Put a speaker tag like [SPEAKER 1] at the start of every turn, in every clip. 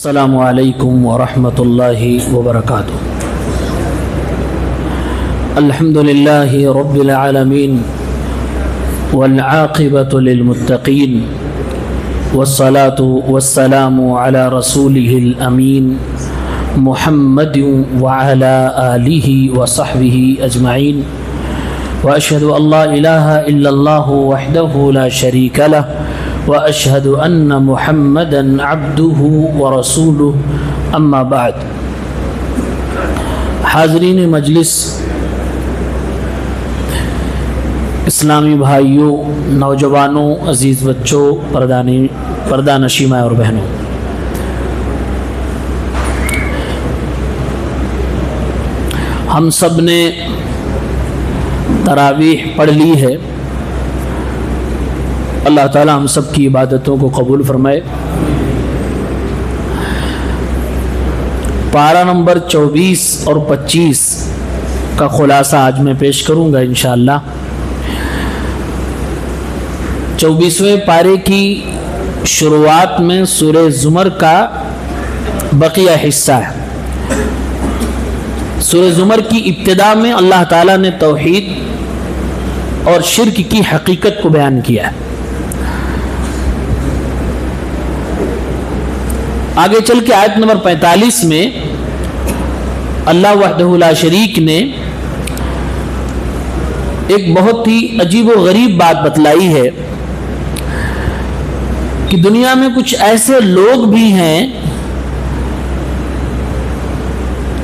[SPEAKER 1] السلام علیکم ورحمۃ اللہ وبرکاتہ۔ الحمد للہ رب العالمین والعاقبۃ للمتقین والصلاة والسلام علی رسولہ الامین محمد وعلی آلہ وصحبہ اجمعین، واشہد ان لا الہ الا اللہ وحدہ لا شریک لہ، واشہد ان محمدا عبدہ ورسولہ، اما بعد۔ حاضرین مجلس، اسلامی بھائیوں، نوجوانوں، عزیز بچوں، پردہ نشین ماں اور بہنوں، ہم سب نے تراویح پڑھ لی ہے۔ اللہ تعالی ہم سب کی عبادتوں کو قبول فرمائے۔ پارہ نمبر 24 اور 25 کا خلاصہ آج میں پیش کروں گا انشاءاللہ۔ 24ویں پارے کی شروعات میں سورہ زمر کا بقیہ حصہ ہے۔ سورہ زمر کی ابتدا میں اللہ تعالیٰ نے توحید اور شرک کی حقیقت کو بیان کیا ہے۔ آگے چل کے آیت نمبر 45 میں اللہ وحدہ لا شریک نے ایک بہت ہی عجیب و غریب بات بتلائی ہے کہ دنیا میں کچھ ایسے لوگ بھی ہیں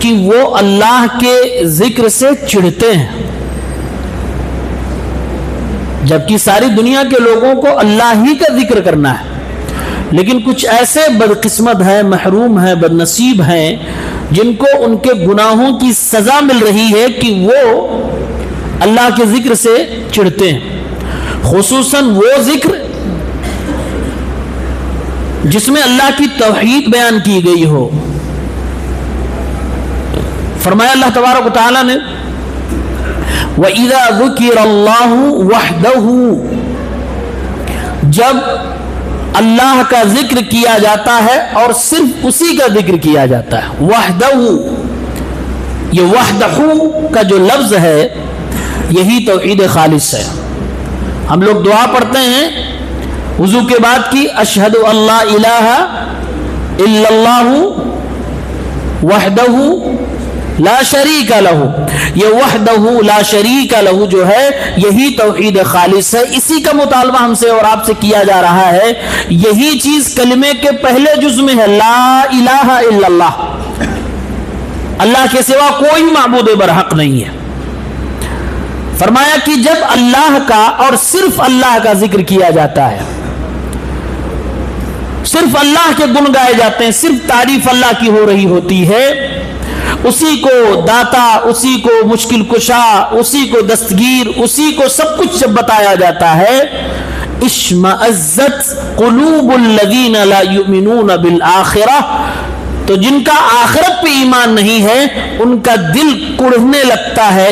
[SPEAKER 1] کہ وہ اللہ کے ذکر سے چڑھتے ہیں، جبکہ ساری دنیا کے لوگوں کو اللہ ہی کا ذکر کرنا ہے، لیکن کچھ ایسے بدقسمت ہیں، محروم ہیں، بدنصیب ہیں، جن کو ان کے گناہوں کی سزا مل رہی ہے کہ وہ اللہ کے ذکر سے چڑھتے ہیں، خصوصاً وہ ذکر جس میں اللہ کی توحید بیان کی گئی ہو۔ فرمایا اللہ تبارک و تعالی نے وَإِذَا ذُكِرَ اللَّهُ وَحْدَهُ، جب اللہ کا ذکر کیا جاتا ہے اور صرف اسی کا ذکر کیا جاتا ہے، وحدہ، یہ وحدہ کا جو لفظ ہے یہی توحید خالص ہے۔ ہم لوگ دعا پڑھتے ہیں وضو کے بعد کی، اشہد ان لا الہ الا اللہ وحدہ لا شریک لہ، یہ وحدہ لا شریک لہ جو ہے یہی توحید خالص ہے۔ اسی کا مطالبہ ہم سے اور آپ سے کیا جا رہا ہے۔ یہی چیز کلمے کے پہلے جز میں ہے، لا الہ الا اللہ، اللہ کے سوا کوئی معبود برحق نہیں ہے۔ فرمایا کہ جب اللہ کا اور صرف اللہ کا ذکر کیا جاتا ہے، صرف اللہ کے گن گائے جاتے ہیں، صرف تعریف اللہ کی ہو رہی ہوتی ہے، اسی کو داتا، اسی کو مشکل کشا، اسی کو دستگیر، اسی کو سب کچھ جب بتایا جاتا ہے، اشمئزت قلوب الذین لا یؤمنون بالآخرہ، تو جن کا آخرت پہ ایمان نہیں ہے ان کا دل کڑھنے لگتا ہے،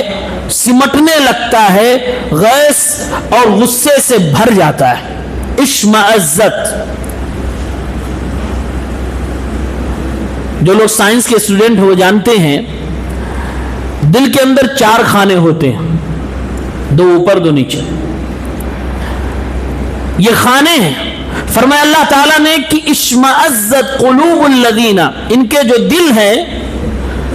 [SPEAKER 1] سمٹنے لگتا ہے، غیظ اور غصے سے بھر جاتا ہے۔ اشمئزت، جو لوگ سائنس کے اسٹوڈنٹ ہو جانتے ہیں دل کے اندر 4 خانے ہوتے ہیں، 2 اوپر 2 نیچے، یہ خانے ہیں۔ فرمایا اللہ تعالیٰ نے کہ اشمئزت قلوب الذین، ان کے جو دل ہیں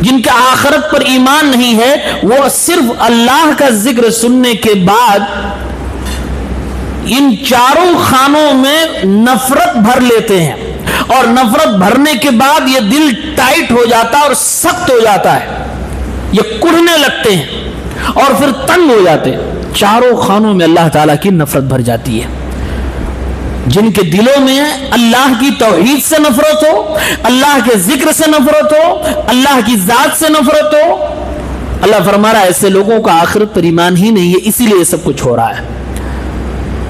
[SPEAKER 1] جن کا آخرت پر ایمان نہیں ہے، وہ صرف اللہ کا ذکر سننے کے بعد ان 4 خانوں میں نفرت بھر لیتے ہیں، اور نفرت بھرنے کے بعد یہ دل ٹائٹ ہو جاتا ہے اور سخت ہو جاتا ہے، یہ کڑھنے لگتے ہیں اور پھر تنگ ہو جاتے ہیں۔ 4 خانوں میں اللہ تعالیٰ کی نفرت بھر جاتی ہے۔ جن کے دلوں میں اللہ کی توحید سے نفرت ہو، اللہ کے ذکر سے نفرت ہو، اللہ کی ذات سے نفرت ہو، اللہ فرما رہا ہے ایسے لوگوں کا آخرت پر ایمان ہی نہیں ہے، اسی لیے سب کچھ ہو رہا ہے۔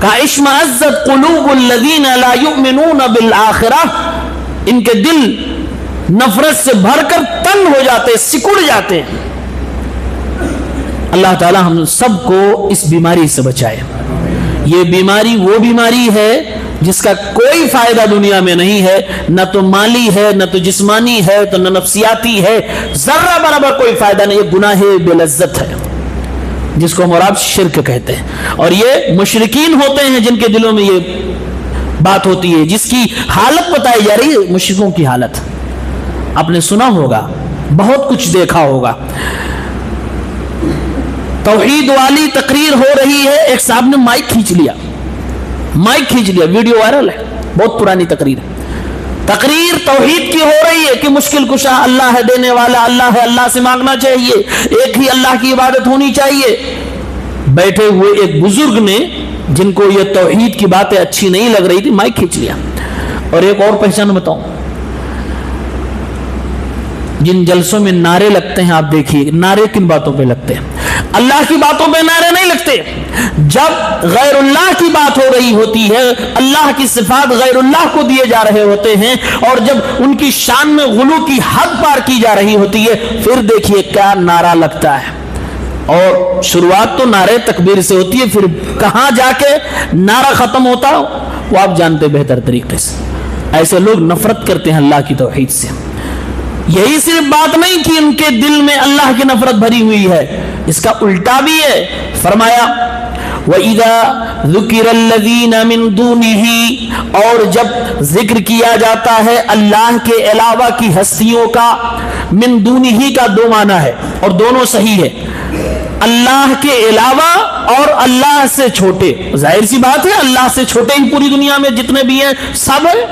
[SPEAKER 1] کہا اشمئزت قلوب الذین لا یؤمنون بالآخرہ، ان کے دل نفرت سے بھر کر تنگ ہو جاتے، سکڑ جاتے ہیں۔ اللہ تعالی ہم سب کو اس بیماری سے بچائے۔ یہ بیماری وہ بیماری ہے جس کا کوئی فائدہ دنیا میں نہیں ہے، نہ تو مالی ہے، نہ تو جسمانی ہے، تو نہ نفسیاتی ہے، ذرہ برابر کوئی فائدہ نہیں، یہ گناہ بے لذت ہے جس کو مراد شرک کہتے ہیں۔ اور یہ مشرکین ہوتے ہیں جن کے دلوں میں یہ بات ہوتی ہے، جس کی حالت بتائی جا رہی ہے مشرکوں کی حالت۔ آپ نے سنا ہوگا، بہت کچھ دیکھا ہوگا، توحید والی تقریر ہو رہی ہے، ایک صاحب نے مائک کھینچ لیا، ویڈیو وائرل ہے، بہت پرانی تقریر ہے، تقریر توحید کی ہو رہی ہے کہ مشکل کشا اللہ ہے، دینے والا اللہ ہے، اللہ سے مانگنا چاہیے، ایک ہی اللہ کی عبادت ہونی چاہیے۔ بیٹھے ہوئے ایک بزرگ نے، جن کو یہ توحید کی باتیں اچھی نہیں لگ رہی تھی، مائک کھینچ لیا۔ اور ایک اور پہچان بتاؤں، جن جلسوں میں نعرے لگتے ہیں، آپ دیکھیے نعرے کن باتوں پہ لگتے ہیں؟ اللہ کی باتوں پہ نعرے نہیں لگتے۔ جب غیر اللہ کی بات ہو رہی ہوتی ہے، اللہ کی صفات غیر اللہ کو دیے جا رہے ہوتے ہیں، اور جب ان کی شان میں غلو کی حد پار کی جا رہی ہوتی ہے، پھر دیکھیے کیا نعرہ لگتا ہے۔ اور شروعات تو نعرے تکبیر سے ہوتی ہے، پھر کہاں جا کے نعرہ ختم ہوتا وہ آپ جانتے بہتر طریقے سے۔ ایسے لوگ نفرت کرتے ہیں اللہ کی توحید سے۔ یہی صرف بات نہیں کہ ان کے دل میں اللہ کی نفرت بھری ہوئی ہے، اس کا الٹا بھی ہے۔ فرمایا وَإِذَا ذُكِرَ الَّذِينَ مِن دُونِهِ، اور جب ذکر کیا جاتا ہے اللہ کے علاوہ کی ہستیوں کا، من دونہی کا دو معنی ہے اور دونوں صحیح ہے، اللہ کے علاوہ اور اللہ سے چھوٹے۔ ظاہر سی بات ہے اللہ سے چھوٹے ہی پوری دنیا میں جتنے بھی ہیں سب ہیں،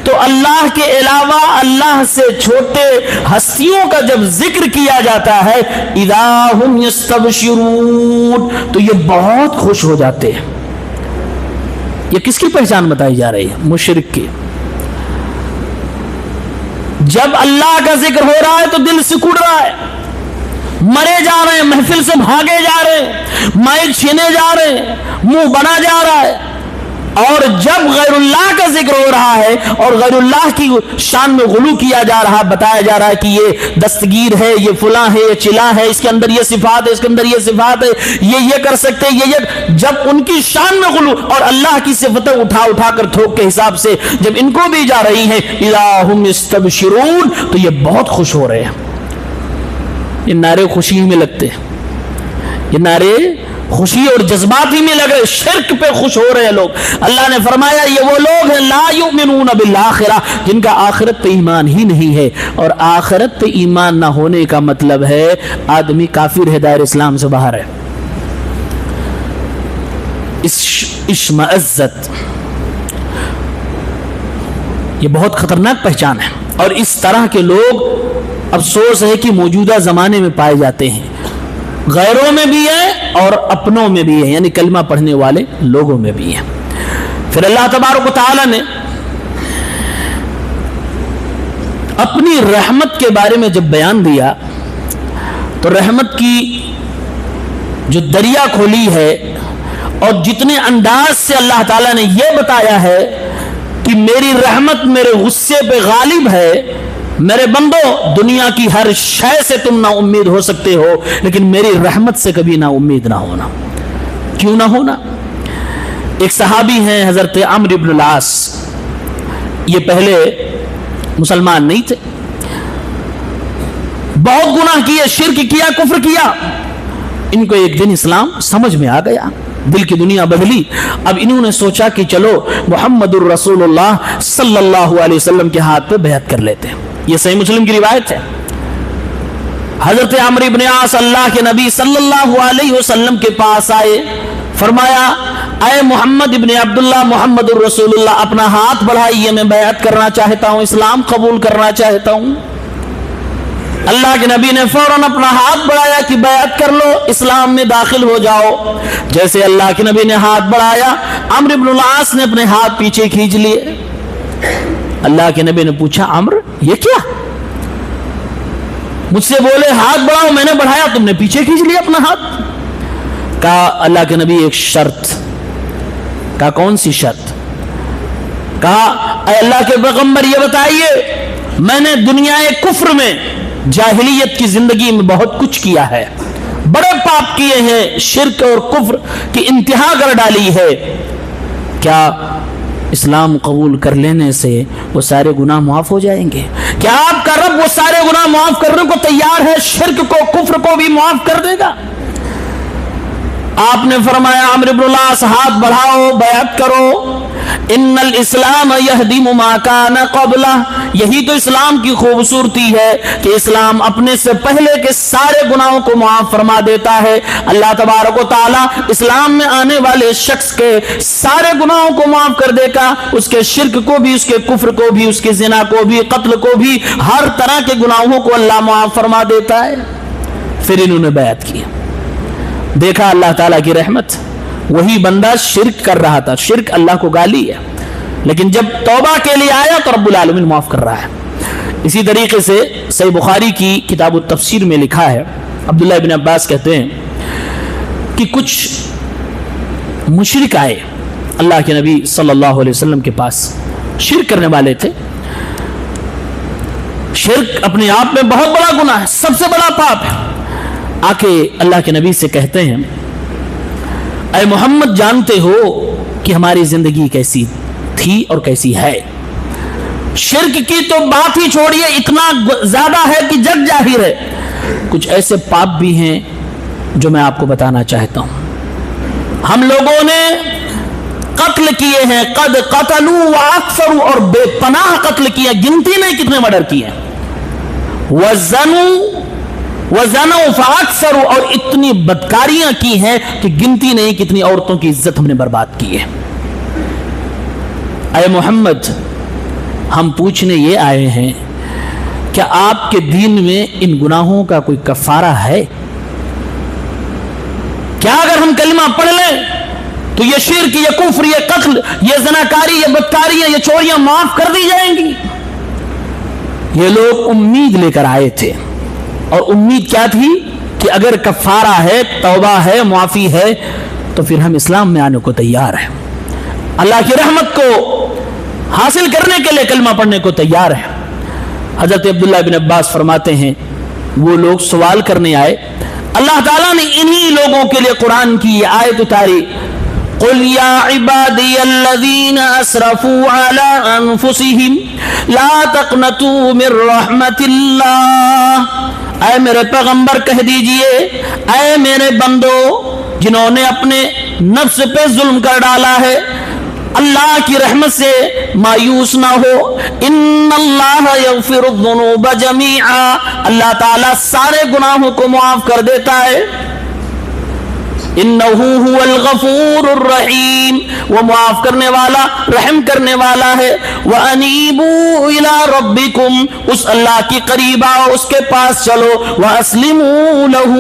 [SPEAKER 1] تو اللہ کے علاوہ اللہ سے چھوٹے ہستیوں کا جب ذکر کیا جاتا ہے، اذا ہم یستبشرون، تو یہ بہت خوش ہو جاتے ہیں۔ یہ کس کی پہچان بتائی جا رہی ہے؟ مشرک کی۔ جب اللہ کا ذکر ہو رہا ہے تو دل سکڑ رہا ہے، مرے جا رہے ہیں، محفل سے بھاگے جا رہے ہیں، مائک چھینے جا رہے ہیں، منہ بنا جا رہا ہے۔ اور جب غیر اللہ کا ذکر ہو رہا ہے اور غیر اللہ کی شان میں غلو کیا جا رہا، بتایا جا رہا ہے کہ یہ دستگیر ہے، یہ فلاں ہے، یہ چلا ہے، اس کے اندر یہ صفات ہے، اس کے اندر یہ صفات ہے، یہ کر سکتے ہیں، یہ جب ان کی شان میں غلو اور اللہ کی صفتیں اٹھا اٹھا کر تھوک کے حساب سے جب ان کو دی جا رہی ہیں، اذا ہم یستبشرون، تو یہ بہت خوش ہو رہے ہیں۔ یہ نعرے خوشی میں لگتے ہیں، یہ نعرے خوشی اور جذبات ہی میں لگ رہے، شرک پہ خوش ہو رہے ہیں لوگ۔ اللہ نے فرمایا یہ وہ لوگ ہیں لا یؤمنون بالآخرہ، جن کا آخرت پہ ایمان ہی نہیں ہے۔ اور آخرت پہ ایمان نہ ہونے کا مطلب ہے آدمی کافر ہے، دائر اسلام سے باہر ہے۔ اشمئزت، یہ بہت خطرناک پہچان ہے، اور اس طرح کے لوگ افسوس ہے کہ موجودہ زمانے میں پائے جاتے ہیں، غیروں میں بھی ہے اور اپنوں میں بھی ہے، یعنی کلمہ پڑھنے والے لوگوں میں بھی ہے۔ پھر اللہ تبارک و تعالی نے اپنی رحمت کے بارے میں جب بیان دیا تو رحمت کی جو دریا کھولی ہے اور جتنے انداز سے اللہ تعالیٰ نے یہ بتایا ہے کہ میری رحمت میرے غصے پہ غالب ہے، میرے بندو دنیا کی ہر شے سے تم نا امید ہو سکتے ہو، لیکن میری رحمت سے کبھی نا امید نہ ہونا۔ کیوں نہ ہونا؟ ایک صحابی ہیں حضرت عمرو بن العاص، یہ پہلے مسلمان نہیں تھے، بہت گناہ کیے، شرک کیا، کفر کیا۔ ان کو ایک دن اسلام سمجھ میں آ گیا، دل کی دنیا بدلی۔ اب انہوں نے سوچا کہ چلو محمد الرسول اللہ صلی اللہ علیہ وسلم کے ہاتھ پہ بیعت کر لیتے ہیں۔ یہ صحیح مسلم کی روایت ہے۔ حضرت عمرو بن عاص اللہ کے نبی صلی اللہ علیہ وسلم کے پاس آئے، فرمایا اے محمد ابن عبداللہ، محمد الرسول اللہ، اپنا ہاتھ بڑھائیے، میں بیعت کرنا چاہتا ہوں، اسلام قبول کرنا چاہتا ہوں۔ اللہ کے نبی نے فوراً اپنا ہاتھ بڑھایا کہ بیعت کر لو، اسلام میں داخل ہو جاؤ۔ جیسے اللہ کے نبی نے ہاتھ بڑھایا، عمرو بن العاص نے اپنے ہاتھ پیچھے کھینچ لیے۔ اللہ کے نبی نے پوچھا عمرو یہ کیا؟ مجھ سے بولے ہاتھ بڑھاؤ، میں نے بڑھایا، تم نے پیچھے کھینچ لیا اپنا ہاتھ۔ کہا اللہ کے نبی ایک شرط۔ کہا کون سی شرط؟ کہا اے اللہ کے پیغمبر یہ بتائیے، میں نے دنیا کفر میں جاہلیت کی زندگی میں بہت کچھ کیا ہے، بڑے پاپ کیے ہیں، شرک اور کفر کی انتہا کر ڈالی ہے، کیا اسلام قبول کر لینے سے وہ سارے گناہ معاف ہو جائیں گے؟ کیا آپ کا رب وہ سارے گناہ معاف کرنے کو تیار ہے؟ شرک کو، کفر کو بھی معاف کر دے گا۔ آپ نے فرمایا عمرو بن العاص ہاتھ بڑھاؤ، بیعت کرو، ان الاسلام یہدم ما کان قبلہ۔ یہی تو اسلام کی خوبصورتی ہے کہ اسلام اپنے سے پہلے کے سارے گناہوں کو معاف فرما دیتا ہے۔ اللہ تبارک و تعالی اسلام میں آنے والے شخص کے سارے گناہوں کو معاف کر دے گا، اس کے شرک کو بھی، اس کے کفر کو بھی، اس کے زنا کو بھی، قتل کو بھی، ہر طرح کے گناہوں کو اللہ معاف فرما دیتا ہے۔ پھر انہوں نے بیعت کی، دیکھا اللہ تعالیٰ کی رحمت۔ وہی بندہ شرک کر رہا تھا، شرک اللہ کو گالی ہے، لیکن جب توبہ کے لیے آیا تو رب العالمین معاف کر رہا ہے۔ اسی طریقے سے صحیح بخاری کی کتاب التفسیر میں لکھا ہے، عبداللہ بن عباس کہتے ہیں کہ کچھ مشرک آئے اللہ کے نبی صلی اللہ علیہ وسلم کے پاس، شرک کرنے والے تھے۔ شرک اپنے آپ میں بہت بڑا گناہ ہے، سب سے بڑا پاپ ہے۔ آ کے اللہ کے نبی سے کہتے ہیں، اے محمد جانتے ہو کہ ہماری زندگی کیسی تھی اور کیسی ہے؟ شرک کی تو بات ہی چھوڑیے، اتنا زیادہ ہے کہ جگ ظاہر ہے۔ کچھ ایسے پاپ بھی ہیں جو میں آپ کو بتانا چاہتا ہوں۔ ہم لوگوں نے قتل کیے ہیں، قد قتلوا واکثروا، اور بے پناہ قتل کیے، گنتی نہیں کتنے مرڈر کیے ہیں۔ وزنوا فاکثروا، اور اتنی بدکاریاں کی ہیں کہ گنتی نہیں کتنی عورتوں کی عزت ہم نے برباد کی ہے۔ اے محمد ہم پوچھنے یہ آئے ہیں، کیا آپ کے دین میں ان گناہوں کا کوئی کفارہ ہے؟ کیا اگر ہم کلمہ پڑھ لیں تو یہ شرک، یہ کفر، یہ قتل، یہ زناکاری، یہ بدکاریاں، یہ چوریاں معاف کر دی جائیں گی؟ یہ لوگ امید لے کر آئے تھے، اور امید کیا تھی کہ اگر کفارہ ہے، توبہ ہے، معافی ہے تو پھر ہم اسلام میں آنے کو تیار ہیں، اللہ کی رحمت کو حاصل کرنے کے لیے کلمہ پڑھنے کو تیار ہیں۔ حضرت عبداللہ بن عباس فرماتے ہیں وہ لوگ سوال کرنے آئے، اللہ تعالیٰ نے انہی لوگوں کے لیے قرآن کی یہ آیت اتاری، قل یا عبادی الذین اسرفوا علی انفسہم لا تقنطوا من رحمت اللہ۔ اے میرے پیغمبر کہہ دیجئے، اے میرے بندو جنہوں نے اپنے نفس پہ ظلم کر ڈالا ہے، اللہ کی رحمت سے مایوس نہ ہو، ان اللہ یغفر الذنوب جمیعا، اللہ تعالیٰ سارے گناہوں کو معاف کر دیتا ہے، انہ هو الغفور الرحیم، وہ معاف کرنے والا، رحم کرنے والا ہے۔ وَأَنِيبُوا إِلَىٰ رَبِّكُمْ، اس اللہ کی قریب آؤ، اس کے پاس چلو، وَأَسْلِمُوا لَهُ،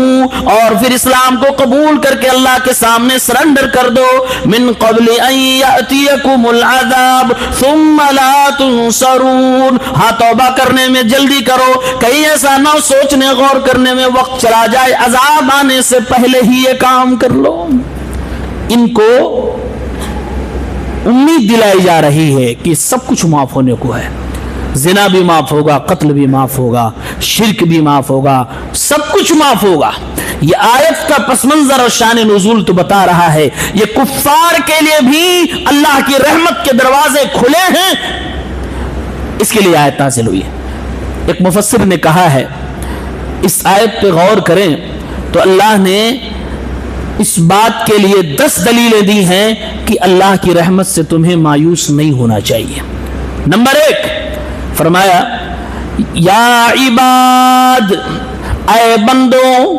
[SPEAKER 1] اور پھر اسلام کو قبول کر کے اللہ کے سامنے سرنڈر کر دو، مِن قَبْلِ أَن يَأْتِيَكُمُ الْعَذَابُ ثُمَّ لَا تُنصَرُونَ، ہاں توبہ کرنے میں جلدی کرو، کہیں ایسا نہ سوچنے غور کرنے میں وقت چلا جائے، عذاب آنے سے پہلے ہی یہ کام کر لو۔ ان کو امید دلائی جا رہی ہے کہ سب کچھ معاف ہونے کو ہے، زنا بھی معاف ہوگا، قتل بھی معاف ہوگا، شرک بھی معاف ہوگا، سب کچھ معاف ہوگا۔ یہ آیت کا پس منظر اور شان نزول تو بتا رہا ہے، یہ کفار کے لیے بھی اللہ کی رحمت کے دروازے کھلے ہیں، اس کے لیے آیت نازل ہوئی ہے۔ ایک مفسر نے کہا ہے اس آیت پہ غور کریں تو اللہ نے اس بات کے لیے 10 دلیلیں دی ہیں کہ اللہ کی رحمت سے تمہیں مایوس نہیں ہونا چاہیے۔ نمبر 1 فرمایا یا عباد، اے بندو۔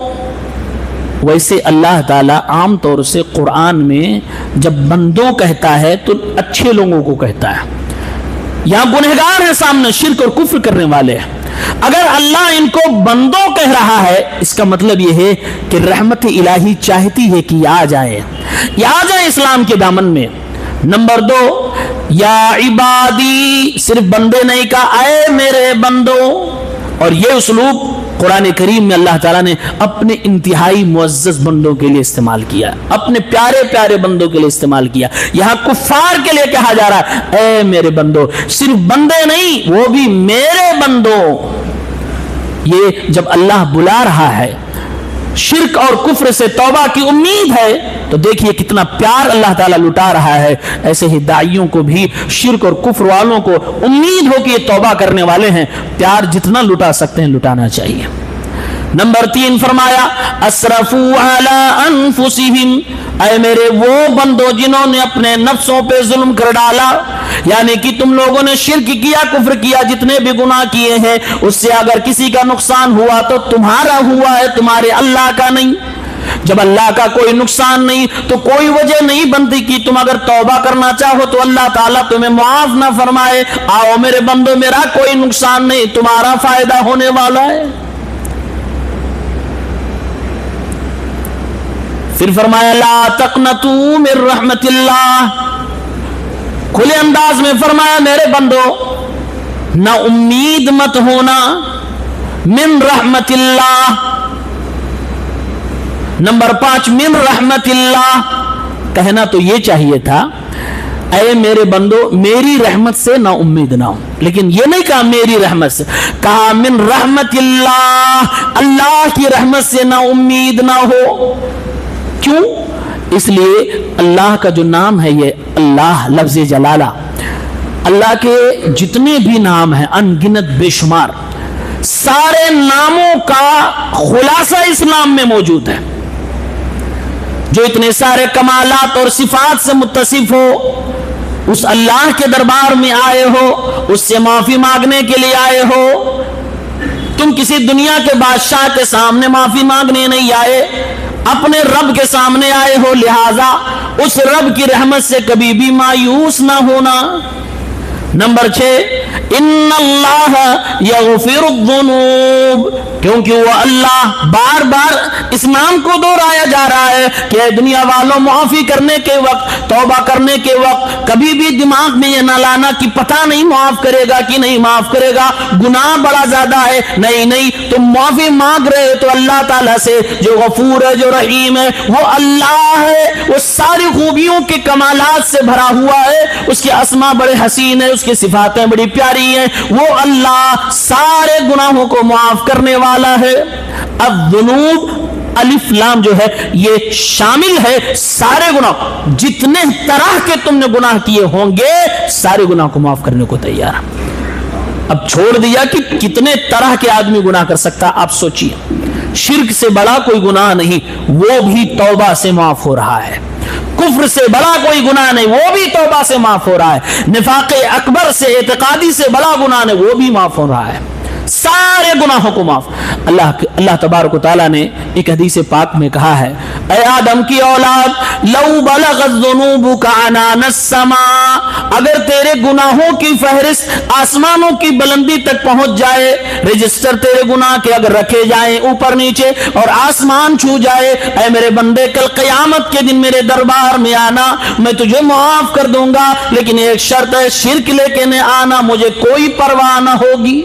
[SPEAKER 1] ویسے اللہ تعالیٰ عام طور سے قرآن میں جب بندوں کہتا ہے تو اچھے لوگوں کو کہتا ہے، یہاں گنہگار ہیں سامنے، شرک اور کفر کرنے والے ہیں۔ اگر اللہ ان کو بندوں کہہ رہا ہے اس کا مطلب یہ ہے کہ رحمت الہی چاہتی ہے کہ یہ آ جائے اسلام کے دامن میں۔ نمبر 2 یا عبادی، صرف بندے نہیں کہا، اے میرے بندو، اور یہ اسلوب قرآن کریم میں اللہ تعالیٰ نے اپنے انتہائی معزز بندوں کے لیے استعمال کیا، اپنے پیارے پیارے بندوں کے لیے استعمال کیا۔ یہاں کفار کے لیے کہا جا رہا ہے اے میرے بندو، صرف بندے نہیں، وہ بھی میرے بندو۔ یہ جب اللہ بلا رہا ہے شرک اور کفر سے توبہ کی امید ہے تو دیکھیے کتنا پیار اللہ تعالیٰ لٹا رہا ہے. ایسے ہی داعیوں کو بھی شرک اور کفر والوں کو امید ہو کہ یہ توبہ کرنے والے ہیں, پیار جتنا لٹا سکتے ہیں لٹانا چاہیے. نمبر 3 فرمایا اسرفوا علی انفسہم, اے میرے وہ بندو جنہوں نے اپنے نفسوں پہ ظلم کر ڈالا, یعنی کہ تم لوگوں نے شرک کیا, کفر کیا, جتنے بھی گناہ کیے ہیں اس سے اگر کسی کا نقصان ہوا تو تمہارا ہوا ہے, تمہارے اللہ کا نہیں. جب اللہ کا کوئی نقصان نہیں تو کوئی وجہ نہیں بنتی کہ تم اگر توبہ کرنا چاہو تو اللہ تعالیٰ تمہیں معاف نہ فرمائے. آؤ میرے بندو, میرا کوئی نقصان نہیں, تمہارا فائدہ ہونے والا ہے. پھر فرمایا لا تقنطوا من رحمت اللہ, کھلے انداز میں فرمایا میرے بندو نہ امید مت ہونا من رحمت اللہ. نمبر 5 من رحمت اللہ, کہنا تو یہ چاہیے تھا اے میرے بندو میری رحمت سے نہ امید نہ ہو, لیکن یہ نہیں کہا میری رحمت سے, کہا من رحمت اللہ, اللہ کی رحمت سے نہ امید نہ ہو. کیوں؟ اس لیے اللہ کا جو نام ہے یہ اللہ لفظ جلالہ, اللہ کے جتنے بھی نام ہیں ان گنت بے شمار, سارے ناموں کا خلاصہ اسلام میں موجود ہے. جو اتنے سارے کمالات اور صفات سے متصف ہو, اس اللہ کے دربار میں آئے ہو, اس سے معافی مانگنے کے لیے آئے ہو. تم کسی دنیا کے بادشاہ کے سامنے معافی مانگنے نہیں آئے, اپنے رب کے سامنے آئے ہو, لہذا اس رب کی رحمت سے کبھی بھی مایوس نہ ہونا. نمبر 6 ان اللہ یغفر الذنوب, کیونکہ وہ اللہ بار بار اس نام کو دہرایا جا رہا ہے کہ دنیا والوں معافی کرنے کے وقت, توبہ کرنے کے وقت کبھی بھی دماغ میں یہ نہ لانا کہ پتہ نہیں معاف کرے گا کہ نہیں معاف کرے گا, گناہ بڑا زیادہ ہے. نہیں, تم معافی مانگ رہے تو اللہ تعالیٰ سے جو غفور ہے, جو رحیم ہے, وہ اللہ ہے, وہ ساری خوبیوں کے کمالات سے بھرا ہوا ہے, اس کے اسما بڑے حسین ہے, اس کی صفاتیں بڑی پیاری ہیں. وہ اللہ سارے گناہوں کو معاف کرنے والا ہے. الذنوب الف لام جو ہے یہ شامل ہے سارے گناہ, جتنے طرح کے تم نے گناہ کیے ہوں گے سارے گناہ کو معاف کرنے کو تیار ہے. اب چھوڑ دیا کہ کتنے طرح کے آدمی گناہ کر سکتا. آپ سوچئے, شرک سے بڑا کوئی گناہ نہیں, وہ بھی توبہ سے معاف ہو رہا ہے. کفر سے بڑا کوئی گناہ نہیں, وہ بھی توبہ سے معاف ہو رہا ہے. نفاق اکبر سے, اعتقادی سے بڑا گناہ نہیں, وہ بھی معاف ہو رہا ہے. سارے گناہوں کو معاف. اللہ تبارک و تعالیٰ نے ایک حدیث پاک میں کہا ہے اے آدم کی اولاد لو بلغت ذنوبک عنان السماء, اگر تیرے گناہوں کی فہرست آسمانوں کی بلندی تک پہنچ جائے, رجسٹر تیرے گناہ کے اگر رکھے جائیں اوپر نیچے اور آسمان چھو جائے, اے میرے بندے کل قیامت کے دن میرے دربار میں آنا, میں تجھے معاف کر دوں گا, لیکن ایک شرط ہے, شرک لے کے نہ آنا, مجھے کوئی پرواہ نہ ہوگی.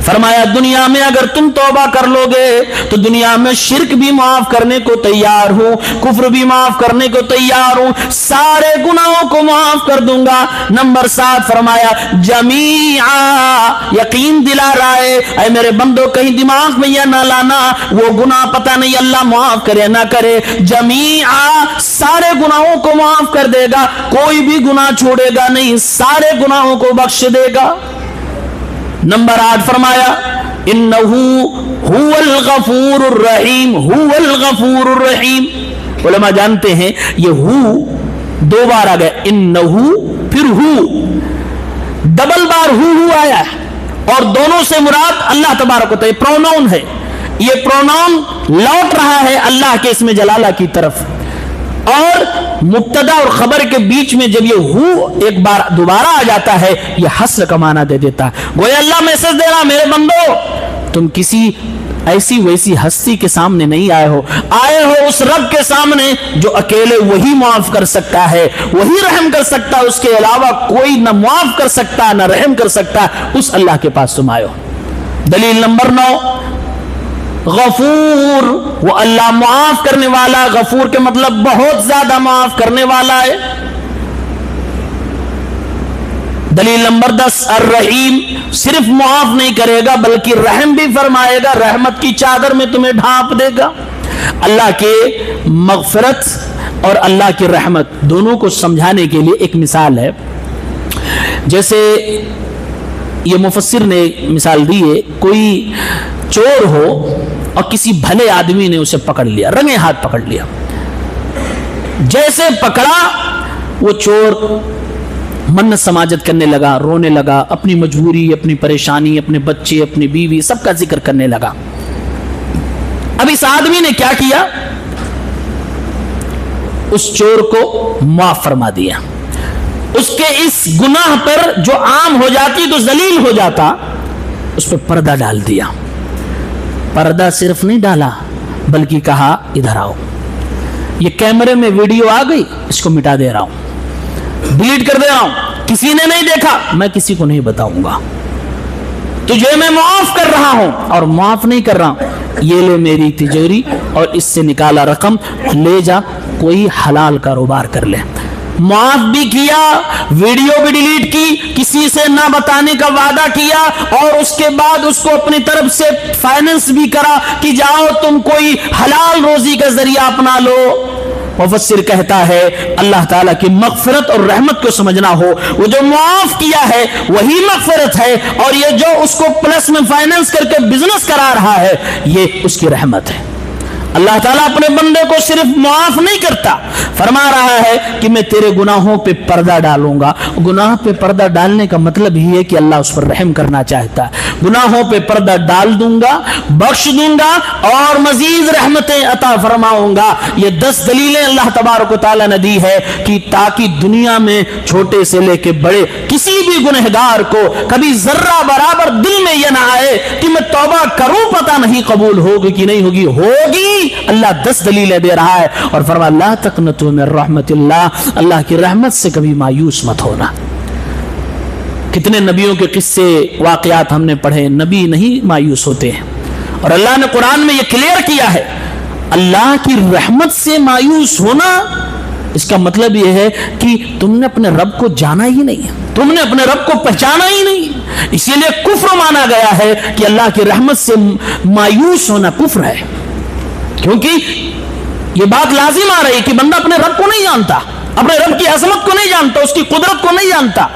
[SPEAKER 1] فرمایا دنیا میں اگر تم توبہ کر لو گے تو دنیا میں شرک بھی معاف کرنے کو تیار ہوں, کفر بھی معاف کرنے کو تیار ہوں, سارے گناہوں کو معاف کر دوں گا. نمبر 7 فرمایا جمیعا, یقین دلا رہا ہے اے میرے بندو کہیں دماغ میں یہ نہ لانا وہ گناہ پتہ نہیں اللہ معاف کرے نہ کرے. جمیعا سارے گناہوں کو معاف کر دے گا, کوئی بھی گناہ چھوڑے گا نہیں, سارے گناہوں کو بخش دے گا. نمبر 8 فرمایا انہو هو الغفور الرحیم, هو الغفور الرحیم. علماء جانتے ہیں یہ ہو 2 بار آ گئے, انہو پھر ہو, ڈبل بار ہو آیا اور دونوں سے مراد اللہ تبارک و تعالی پروناؤن ہے. یہ پروناؤن لوٹ رہا ہے اللہ کے اسم جلالہ کی طرف, اور مبتدا اور خبر کے بیچ میں جب یہ ہو ایک بار دوبارہ آ جاتا ہے یہ حسر کا معنی دے دیتا ہے. گویا اللہ میسج دے رہا میرے بندو تم کسی ایسی ویسی ہستی کے سامنے نہیں آئے ہو, آئے ہو اس رب کے سامنے جو اکیلے وہی معاف کر سکتا ہے, وہی رحم کر سکتا ہے, اس کے علاوہ کوئی نہ معاف کر سکتا نہ رحم کر سکتا, اس اللہ کے پاس تم آئے ہو. دلیل نمبر 9 غفور, وہ اللہ معاف کرنے والا. غفور کے مطلب بہت زیادہ معاف کرنے والا ہے. دلیل نمبر 10 الرحیم, صرف معاف نہیں کرے گا بلکہ رحم بھی فرمائے گا, رحمت کی چادر میں تمہیں ڈھانپ دے گا. اللہ کے مغفرت اور اللہ کی رحمت دونوں کو سمجھانے کے لیے ایک مثال ہے. جیسے یہ مفسر نے مثال دی ہے, کوئی چور ہو اور کسی بھلے آدمی نے اسے پکڑ لیا, رنگے ہاتھ پکڑ لیا. جیسے پکڑا وہ چور منت سماجت کرنے لگا, رونے لگا, اپنی مجبوری, اپنی پریشانی, اپنے بچے, اپنی بیوی, سب کا ذکر کرنے لگا. اب اس آدمی نے کیا کیا, اس چور کو معاف فرما دیا. اس کے اس گناہ پر جو عام ہو جاتی تو ذلیل ہو جاتا, اس پر پردہ ڈال دیا. پردہ صرف نہیں ڈالا بلکہ کہا ادھر آؤ, یہ کیمرے میں ویڈیو آ گئی, اس کو مٹا دے رہا ہوں, ڈیلیٹ کر دے رہا ہوں, کسی نے نہیں دیکھا, میں کسی کو نہیں بتاؤں گا, تجھے میں معاف کر رہا ہوں اور معاف نہیں کر رہا ہوں, یہ لے میری تجوری اور اس سے نکالا رقم, لے جا کوئی حلال کاروبار کر لے. معاف بھی کیا, ویڈیو بھی ڈیلیٹ کی, کسی سے نہ بتانے کا وعدہ کیا, اور اس کے بعد اس کو اپنی طرف سے فائننس بھی کرا کہ جاؤ تم کوئی حلال روزی کا ذریعہ اپنا لو. مفسر کہتا ہے اللہ تعالیٰ کی مغفرت اور رحمت کو سمجھنا ہو, وہ جو معاف کیا ہے وہی مغفرت ہے, اور یہ جو اس کو پلس میں فائننس کر کے بزنس کرا رہا ہے یہ اس کی رحمت ہے. اللہ تعالیٰ اپنے بندے کو صرف معاف نہیں کرتا, فرما رہا ہے کہ میں تیرے گناہوں پہ پردہ ڈالوں گا. گناہ پہ پردہ ڈالنے کا مطلب ہی ہے کہ اللہ اس پر رحم کرنا چاہتا ہے. گناہوں پہ پردہ ڈال دوں گا, بخش دوں گا اور مزید رحمتیں عطا فرماؤں گا. یہ 10 دلیلیں اللہ تبارک و تعالیٰ نے دی ہے کہ تاکہ دنیا میں چھوٹے سے لے کے بڑے کسی بھی گنہگار کو کبھی ذرہ برابر دل میں یہ نہ آئے کہ میں توبہ کروں, پتہ نہیں قبول ہوگی کہ نہیں ہوگی. ہوگی, اللہ 10 دلیلیں دے رہا ہے اور فرما لا تقنطوا من رحمت اللہ, اللہ کی رحمت سے کبھی مایوس مت ہونا. کتنے نبیوں کے قصے واقعات ہم نے پڑھے, نبی نہیں مایوس ہوتے ہیں, اور اللہ نے قرآن میں یہ کلیئر کیا ہے اللہ کی رحمت سے مایوس ہونا اس کا مطلب یہ ہے کہ تم نے اپنے رب کو جانا ہی نہیں, تم نے اپنے رب کو پہچانا ہی نہیں. اسی لیے کفر مانا گیا ہے کہ اللہ کی رحمت سے مایوس ہونا کفر ہے, کیونکہ یہ بات لازم آ رہی ہے کہ بندہ اپنے رب کو نہیں جانتا, اپنے رب کی عظمت کو نہیں جانتا, اس کی قدرت کو نہیں جانتا,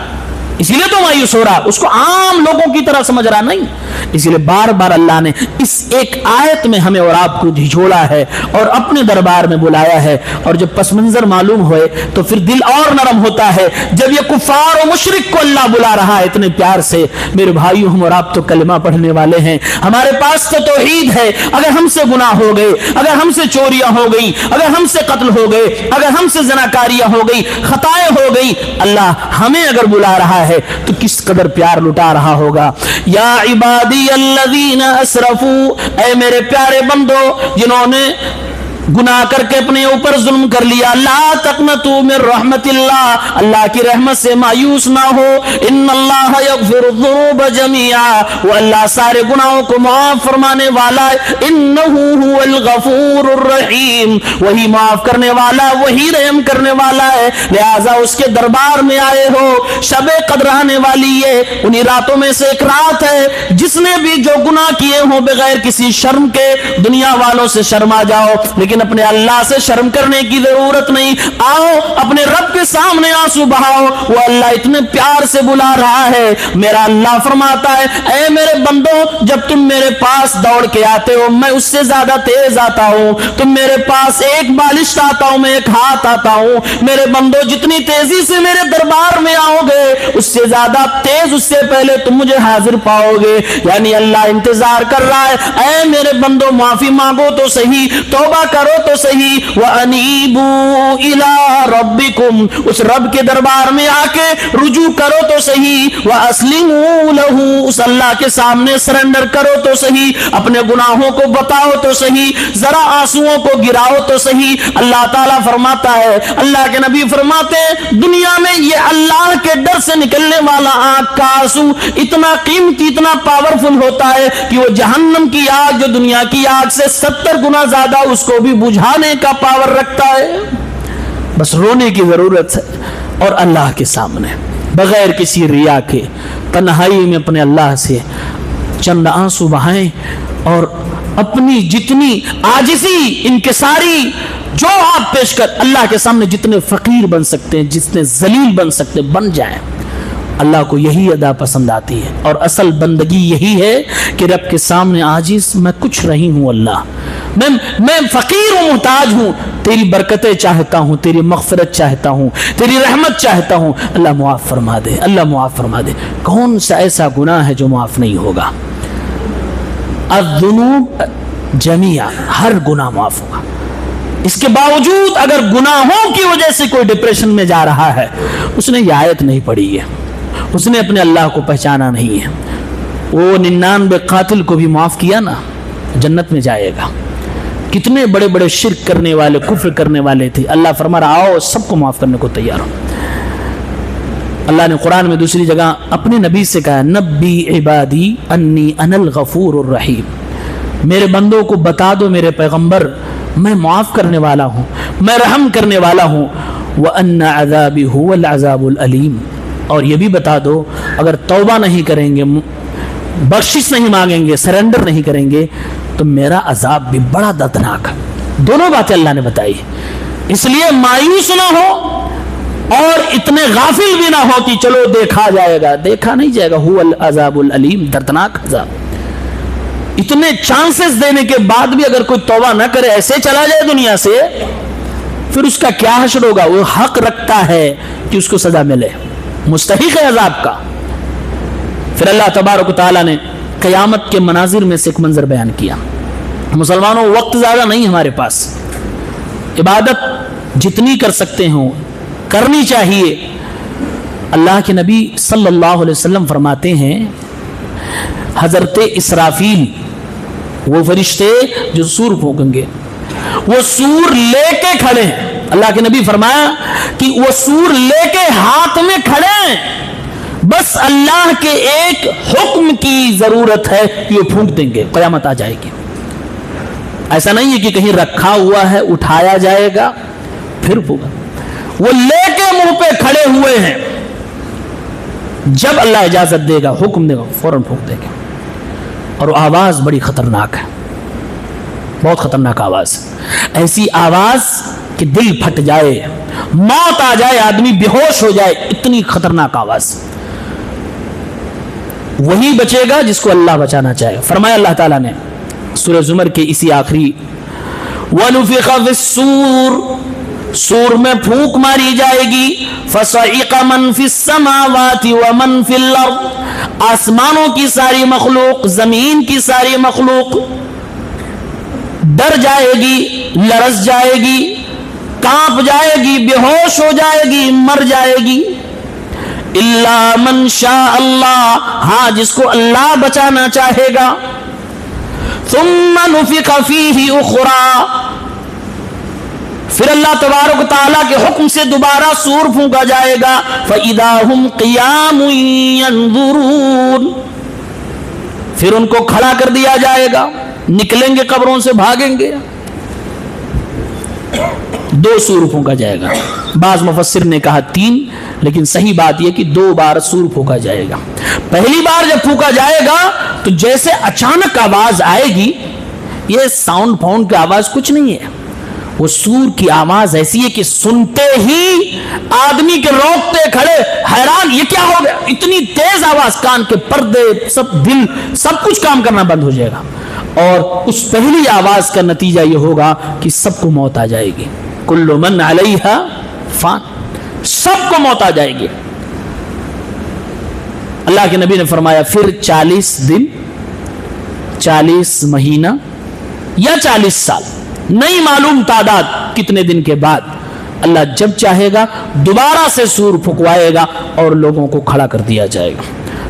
[SPEAKER 1] اسی لیے تو مایوس ہو رہا, اس کو عام لوگوں کی طرح سمجھ رہا نہیں. اسی لیے بار بار اللہ نے اس ایک آیت میں ہمیں اور آپ کو جھجھوڑا ہے اور اپنے دربار میں بلایا ہے. اور جب پس منظر معلوم ہوئے تو پھر دل اور نرم ہوتا ہے. جب یہ کفار و مشرک کو اللہ بلا رہا ہے اتنے پیار سے, میرے بھائیو ہم اور آپ تو کلمہ پڑھنے والے ہیں, ہمارے پاس تو توحید ہے. اگر ہم سے گناہ ہو گئے, اگر ہم سے چوریاں ہو گئی, اگر ہم سے قتل ہو گئے, اگر ہم سے زناکاریاں ہو گئی, خطائیں ہو گئی, اللہ ہمیں اگر بلا رہا ہے تو کس قدر پیار لٹا رہا ہوگا. یا عبادی الذین اسرفوا, اے میرے پیارے بندو جنہوں نے گناہ کر کے اپنے اوپر ظلم کر لیا, لا تقنطوا من رحمت اللہ, اللہ کی رحمت سے مایوس نہ ہو. ان اللہ یغفر الذنوب جميعا, وہ اللہ سارے گناہوں کو معاف فرمانے والا ہے. انہ هو الغفور الرحیم, وہی معاف کرنے والا, وہی رحم کرنے والا ہے. لہذا اس کے دربار میں آئے ہو, شب قدر آنے والی ہے, انہی راتوں میں سے ایک رات ہے, جس نے بھی جو گناہ کیے ہوں بغیر کسی شرم کے, دنیا والوں سے شرما جاؤ لیکن اپنے اللہ سے شرم کرنے کی ضرورت نہیں. آؤ اپنے رب کے سامنے آنسو بہاؤ, وہ اللہ اتنے پیار سے بلا رہا ہے. میرا اللہ فرماتا ہے اے میرے بندو, جب تم میرے پاس دوڑ کے آتے ہو میں اس سے زیادہ تیز آتا ہوں. تم میرے پاس ایک بالشت آتا ہوں, میں ایک ہاتھ آتا ہوں. میرے بندو جتنی تیزی سے میرے دربار میں آؤ گے اس سے زیادہ تیز اس سے پہلے تم مجھے حاضر پاؤ گے. یعنی اللہ انتظار کر رہا ہے, اے میرے بندو معافی مانگو تو صحیح, توبہ کرو تو صحیح. وَأَنِيبُوا إِلَىٰ رَبِّكُمْ, اس رب کے دربار میں آ کے رجوع کرو تو صحیح. وَأَسْلِمُوا لَهُ, اس اللہ کے سامنے سرنڈر کرو تو صحیح, اپنے گناہوں کو بتاؤ تو صحیح, ذرا آنسوؤں کو گراؤ تو صحیح. اللہ تعالیٰ فرماتا ہے, اللہ کے نبی فرماتے ہیں, دنیا میں یہ اللہ کے ڈر سے نکلنے والا آنکھ کا آنسو اتنا قیمتی, اتنا پاورفل ہوتا ہے کہ وہ جہنم کی آگ جو دنیا کی آگ سے 70 گنا زیادہ اس کو بھی بجھانے کا پاور رکھتا ہے. بس رونے کی ضرورت ہے اور اللہ کے سامنے بغیر کسی ریا کے تنہائی میں اپنے اللہ سے چند آنسو بہائیں اور اپنی جتنی عاجزی انکساری جو آپ پیش کر اللہ کے سامنے جتنے فقیر بن سکتے ہیں, جتنے ذلیل بن سکتے ہیں, بن جائیں. اللہ کو یہی ادا پسند آتی ہے, اور اصل بندگی یہی ہے کہ رب کے سامنے عاجز میں کچھ نہیں ہوں, اللہ میں فقیر ہوں, محتاج ہوں, تیری برکتیں چاہتا ہوں, تیری مغفرت چاہتا ہوں, تیری رحمت چاہتا ہوں, اللہ معاف فرما دے, اللہ معاف فرما دے. کون سا ایسا گناہ ہے جو معاف نہیں ہوگا؟ الذنوب جمیعا, ہر گناہ معاف ہوگا. اس کے باوجود اگر گناہوں کی وجہ سے کوئی ڈپریشن میں جا رہا ہے, اس نے یہ آیت نہیں پڑھی ہے, اس نے اپنے اللہ کو پہچانا نہیں ہے. وہ 99 قاتل کو بھی معاف کیا نا, جنت میں جائے گا. کتنے بڑے بڑے شرک کرنے والے, کفر کرنے والے تھے, اللہ فرما رہا آؤ سب کو معاف کرنے کو تیار ہو. اللہ نے قرآن میں دوسری جگہ اپنے نبی سے کہا, نبی عبادی انی انا الغفور الرحیم, میرے بندوں کو بتا دو میرے پیغمبر میں معاف کرنے والا ہوں, میں رحم کرنے والا ہوں. وَأَنَّ عَذَابِي هُوَ الْعَذَابُ الْأَلِيمُ, اور یہ بھی بتا دو اگر توبہ نہیں کریں گے, بخشش نہیں مانگیں گے, سرنڈر نہیں کریں گے, تو میرا عذاب بھی بڑا دردناک ہے. دونوں باتیں اللہ نے بتائی. اس لیے مایوس نہ ہو اور اتنے غافل بھی نہ ہو کہ چلو دیکھا جائے گا. دیکھا نہیں جائے گا. هو العذاب العلیم, دردناک عذاب. اتنے چانسز دینے کے بعد بھی اگر کوئی توبہ نہ کرے, ایسے چلا جائے دنیا سے, پھر اس کا کیا حشر ہوگا؟ وہ حق رکھتا ہے کہ اس کو سزا ملے, مستحق ہے عذاب کا. پھر اللہ تبارک و تعالیٰ نے قیامت کے مناظر میں سے ایک منظر بیان کیا. مسلمانوں, وقت زیادہ نہیں ہمارے پاس, عبادت جتنی کر سکتے ہوں کرنی چاہیے. اللہ کے نبی صلی اللہ علیہ وسلم فرماتے ہیں, حضرت اسرافیل, وہ فرشتے جو سور پھونکیں گے, وہ سور لے کے کھڑے ہیں. اللہ کے نبی فرمایا کہ وہ سور لے کے ہاتھ میں کھڑے ہیں, بس اللہ کے ایک حکم کی ضرورت ہے کہ وہ پھونک دیں گے, قیامت آ جائے گی. ایسا نہیں ہے کہ کہیں رکھا ہوا ہے اٹھایا جائے گا پھر پھونکا. وہ لے کے منہ پہ کھڑے ہوئے ہیں, جب اللہ اجازت دے گا, حکم دے گا, فوراً پھونک دیں گے. اور وہ آواز بڑی خطرناک ہے, بہت خطرناک آواز, ایسی آواز کہ دل پھٹ جائے, موت آ جائے, آدمی بے ہوش ہو جائے, اتنی خطرناک آواز. وہی بچے گا جس کو اللہ بچانا چاہے. فرمایا اللہ تعالیٰ نے سورہ زمر کے اسی آخری, وَنُفِخَ فِي الصُّورِ, سور میں پھونک ماری جائے گی, فَصَعِقَ مَنْ فِي السَّمَاوَاتِ وَمَنْ فِي الْأَرْضِ, آسمانوں کی ساری مخلوق, زمین کی ساری مخلوق ڈر جائے گی, لرز جائے گی, کانپ جائے گی, بے ہوش ہو جائے گی, مر جائے گی. الا من شاء اللہ, ہاں جس کو اللہ بچانا چاہے گا. ثم نفخ فیہ اخری, پھر اللہ تبارک و تعالیٰ کے حکم سے دوبارہ سور پھونکا جائے گا. فَإِذَا هُمْ قِيَامٌ يَنظُرُونَ, پھر ان کو کھڑا کر دیا جائے گا, نکلیں گے قبروں سے, بھاگیں گے. 2 سور پھونکا جائے گا. بعض مفسر نے کہا 3, لیکن صحیح بات یہ کہ 2 بار سور پھونکا جائے گا. پہلی بار جب پھونکا جائے گا تو جیسے اچانک آواز آئے گی, یہ ساؤنڈ فاؤنڈ کی آواز کچھ نہیں ہے, وہ سور کی آواز ایسی ہے کہ سنتے ہی آدمی کے روکتے کھڑے حیران, یہ کیا ہو گیا, اتنی تیز آواز, کان کے پردے, سب دل, سب کچھ کام کرنا بند ہو جائے گا. اور اس پہلی آواز کا نتیجہ یہ ہوگا کہ سب کو موت آ جائے گی. کل من علیہا فان, سب کو موت آ جائے گی. اللہ کے نبی نے فرمایا پھر 40 دن, 40 مہینہ یا 40 سال, نہیں معلوم تعداد کتنے دن کے بعد, اللہ جب چاہے گا دوبارہ سے سور پھکوائے گا اور لوگوں کو کھڑا کر دیا جائے گا.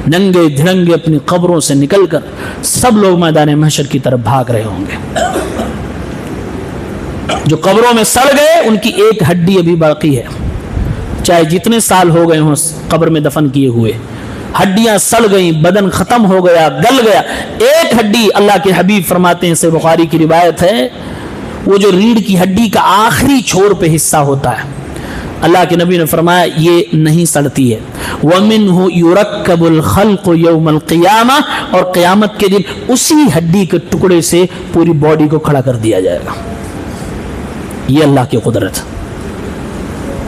[SPEAKER 1] ننگے دھڑنگے اپنی قبروں سے نکل کر سب لوگ میدان محشر کی طرف بھاگ رہے ہوں گے. جو قبروں میں سڑ گئے ان کی ایک ہڈی ابھی باقی ہے, چاہے جتنے سال ہو گئے ہوں قبر میں دفن کیے ہوئے, ہڈیاں سڑ گئیں, بدن ختم ہو گیا, گل گیا. ایک ہڈی, اللہ کے حبیب فرماتے ہیں, صحیح بخاری کی روایت ہے, وہ جو ریڑھ کی ہڈی کا آخری چھوڑ پہ حصہ ہوتا ہے, اللہ کے نبی نے فرمایا یہ نہیں سڑتی ہے. وَمِنْهُ يُرَكَّبُ الْخَلْقُ يَوْمَ الْقِيَامَةِ, اور قیامت کے دن اسی ہڈی کے ٹکڑے سے پوری باڈی کو کھڑا کر دیا جائے گا. یہ اللہ کی قدرت.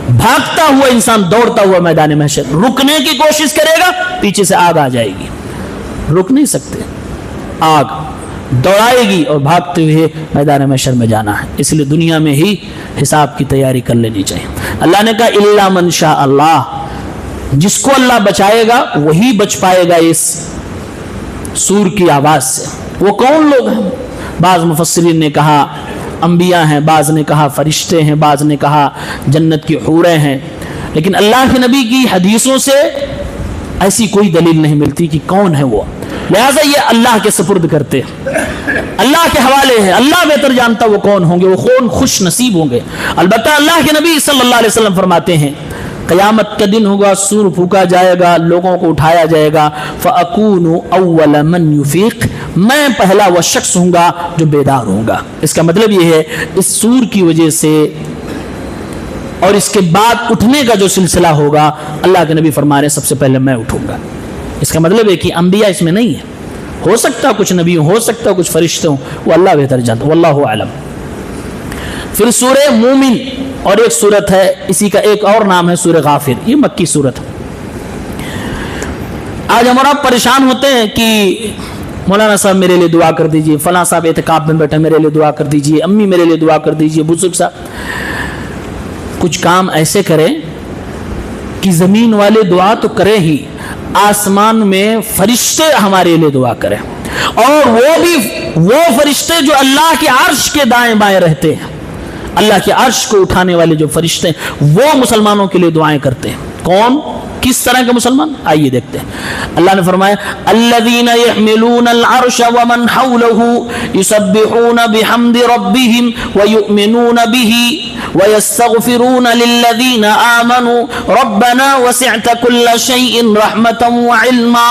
[SPEAKER 1] بھاگتا ہوا انسان دوڑتا ہوا میدان محشر, رکنے کی کوشش کرے گا پیچھے سے آگ آ جائے گی, رک نہیں سکتے, آگ دوڑائے گی اور بھاگتے ہوئے میدان محشر میں جانا ہے. اس لیے دنیا میں ہی حساب کی تیاری کر لینی چاہیے. اللہ نے کہا الا من شاء اللہ, جس کو اللہ بچائے گا وہی بچ پائے گا اس سور کی آواز سے. وہ کون لوگ ہیں؟ بعض مفسرین نے کہا انبیاء ہیں, بعض نے کہا فرشتے ہیں, بعض نے کہا جنت کی حوریں ہیں, لیکن اللہ کے نبی کی حدیثوں سے ایسی کوئی دلیل نہیں ملتی کہ کون ہے وہ. لہٰذا یہ اللہ کے سپرد کرتے ہیں, اللہ کے حوالے ہیں, اللہ بہتر جانتا وہ کون ہوں گے, وہ کون خوش نصیب ہوں گے. البتہ اللہ کے نبی صلی اللہ علیہ وسلم فرماتے ہیں قیامت کا دن ہوگا, سور پھونکا جائے گا, لوگوں کو اٹھایا جائے گا, فَأَكُونُ أَوَّلَ مَنْ يُفِيقُ, میں پہلا وہ شخص ہوں گا جو بیدار ہوں گا. اس کا مطلب یہ ہے اس سور کی وجہ سے اور اس کے بعد اٹھنے کا جو سلسلہ ہوگا, اللہ کے نبی فرما رہے ہیں سب سے پہلے میں اٹھوں گا. اس کا مطلب ہے کہ انبیاء اس میں نہیں ہے, ہو سکتا کچھ نبی ہو سکتا کچھ فرشتے ہوں, وہ اللہ بہتر جانتا, واللہ اعلم. پھر سورہ مومن اور ایک سورت ہے, اسی کا ایک اور نام ہے سورہ غافر, یہ مکی سورت. آج ہمارا پریشان ہوتے ہیں کہ مولانا صاحب میرے لیے دعا کر دیجئے, فلاں صاحب اعتکاف میں بیٹھے میرے لیے دعا کر دیجئے, امی میرے لیے دعا کر دیجئے, بزرگ صاحب. کچھ کام ایسے کریں کہ زمین والے دعا تو کریں ہی, آسمان میں فرشتے ہمارے لیے دعا کریں, اور وہ بھی وہ فرشتے جو اللہ کے عرش کے دائیں بائیں رہتے ہیں, اللہ کے عرش کو اٹھانے والے جو فرشتے ہیں وہ مسلمانوں کے لیے دعائیں کرتے ہیں. کون, کس طرح کے مسلمان؟ آئیے دیکھتے ہیں. اللہ نے فرمایا الذین یحملون العرش ومن حولہ یسبحون بحمد ربہم ویؤمنون بہ ویستغفرون للذین آمنوا ربنا وسعت کل شیء رحمتا وعلما.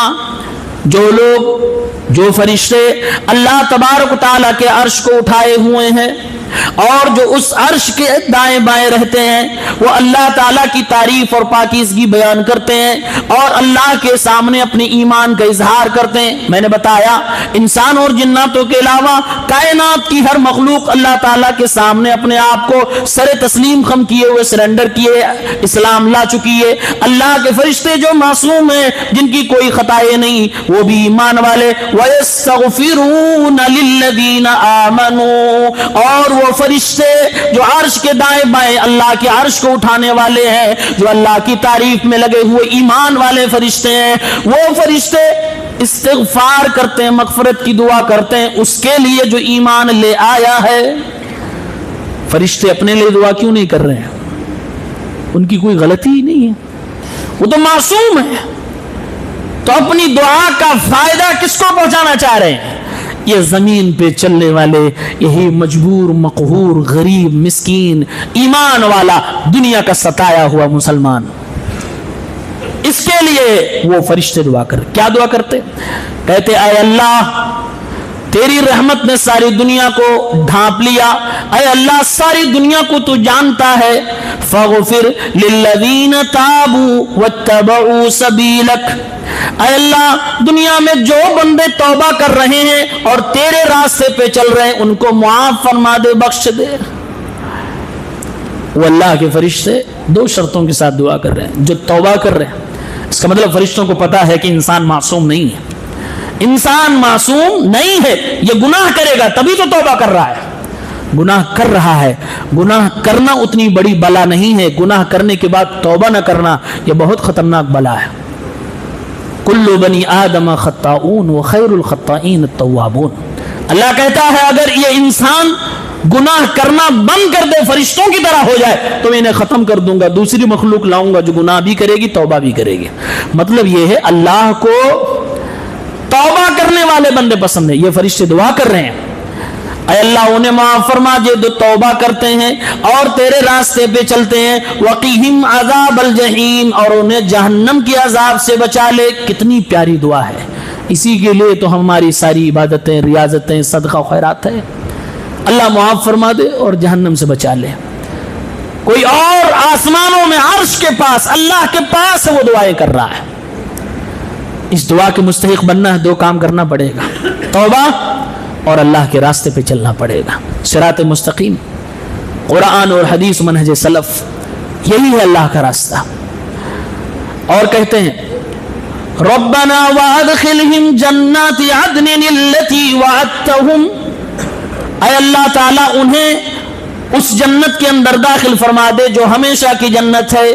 [SPEAKER 1] جو لوگ, جو فرشتے اللہ تبارک و تعالیٰ کے عرش کو اٹھائے ہوئے ہیں اور جو اس عرش کے دائیں بائیں رہتے ہیں, وہ اللہ تعالیٰ کی تعریف اور پاکیزگی بیان کرتے ہیں اور اللہ کے سامنے اپنے ایمان کا اظہار کرتے ہیں. میں نے بتایا انسان اور جناتوں کے علاوہ کائنات کی ہر مخلوق اللہ تعالیٰ کے سامنے اپنے آپ کو سر تسلیم خم کیے ہوئے, سرنڈر کیے, اسلام لا چکی ہے. اللہ کے فرشتے جو معصوم ہیں, جن کی کوئی خطائیں نہیں, وہ بھی ایمان والے. وَيَسْتَغْفِرُونَ لِلَّذِينَ آمَنُوا, اور وہ فرشتے جو عرش کے دائیں بائیں اللہ کے عرش کو اٹھانے والے ہیں, جو اللہ کی تعریف میں لگے ہوئے ایمان والے فرشتے ہیں, وہ فرشتے استغفار کرتے ہیں, مغفرت کی دعا کرتے ہیں اس کے لیے جو ایمان لے آیا ہے. فرشتے اپنے لیے دعا کیوں نہیں کر رہے ہیں؟ ان کی کوئی غلطی ہی نہیں ہے, وہ تو معصوم ہے. تو اپنی دعا کا فائدہ کس کو پہنچانا چاہ رہے ہیں؟ یہ زمین پہ چلنے والے, یہی مجبور, مقہور, غریب, مسکین, ایمان والا, دنیا کا ستایا ہوا مسلمان. اس کے لیے وہ فرشتے دعا کر, کیا دعا کرتے؟ کہتے اے اللہ تیری رحمت نے ساری دنیا کو ڈھانپ لیا, اے اللہ ساری دنیا کو تو جانتا ہے. فاغفر للذین تابوا واتبعوا سبیلک, اے اللہ دنیا میں جو بندے توبہ کر رہے ہیں اور تیرے راستے پہ چل رہے ہیں ان کو معاف فرما دے, بخش دے. وہ اللہ کے فرشتے دو شرطوں کے ساتھ دعا کر رہے ہیں. جو توبہ کر رہے ہیں, اس کا مطلب فرشتوں کو پتا ہے کہ انسان معصوم نہیں ہے, انسان معصوم نہیں ہے, یہ گناہ کرے گا تبھی تو توبہ کر رہا ہے. گناہ کر رہا ہے, گناہ کرنا اتنی بڑی بلا نہیں ہے, گناہ کرنے کے بعد توبہ نہ کرنا یہ بہت خطرناک بلا ہے. کل بنی آدم خطاؤون وخیر الخطائین التوابون. اللہ کہتا ہے اگر یہ انسان گناہ کرنا بند کر دے, فرشتوں کی طرح ہو جائے, تو میں انہیں ختم کر دوں گا, دوسری مخلوق لاؤں گا جو گناہ بھی کرے گی توبہ بھی کرے گی. مطلب یہ ہے اللہ کو توبہ کرنے والے بندے پسند ہیں. یہ فرشتے دعا کر رہے ہیں اے اللہ انہیں معاف فرما دے جو توبہ کرتے ہیں اور تیرے راستے پہ چلتے ہیں. وقیہم عذاب الجحیم, اور انہیں جہنم کی عذاب سے بچا لے. کتنی پیاری دعا ہے. اسی کے لیے تو ہماری ساری عبادتیں, ریاضتیں, صدقہ و خیرات ہے. اللہ معاف فرما دے اور جہنم سے بچا لے. کوئی اور آسمانوں میں عرش کے پاس اللہ کے پاس وہ دعائیں کر رہا ہے. اس دعا کے مستحق بننا ہے 2 کام کرنا پڑے گا, توبہ اور اللہ کے راستے پہ چلنا پڑے گا. صراط مستقیم, قرآن اور حدیث منہج سلف, یہی ہے اللہ کا راستہ. اور کہتے ہیں ربنا وادخلہم جنات عدن التي وعدتہم, اے اللہ تعالیٰ انہیں اس جنت کے اندر داخل فرما دے جو ہمیشہ کی جنت ہے,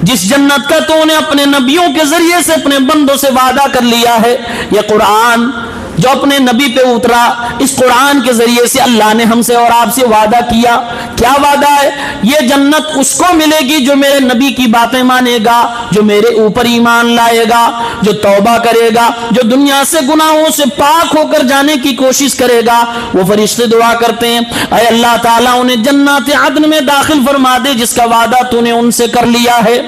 [SPEAKER 1] جس جنت کا تو نے اپنے نبیوں کے ذریعے سے اپنے بندوں سے وعدہ کر لیا ہے. یہ قرآن جو اپنے نبی پہ اترا, اس قرآن کے ذریعے سے اللہ نے ہم سے اور آپ سے وعدہ کیا. کیا وعدہ ہے؟ یہ جنت اس کو ملے گی جو میرے نبی کی باتیں مانے گا, جو میرے اوپر ایمان لائے گا, جو توبہ کرے گا, جو دنیا سے گناہوں سے پاک ہو کر جانے کی کوشش کرے گا. وہ فرشتے دعا کرتے ہیں اے اللہ تعالیٰ انہیں جنات عدن میں داخل فرما دے جس کا وعدہ تو نے ان سے کر لیا ہے.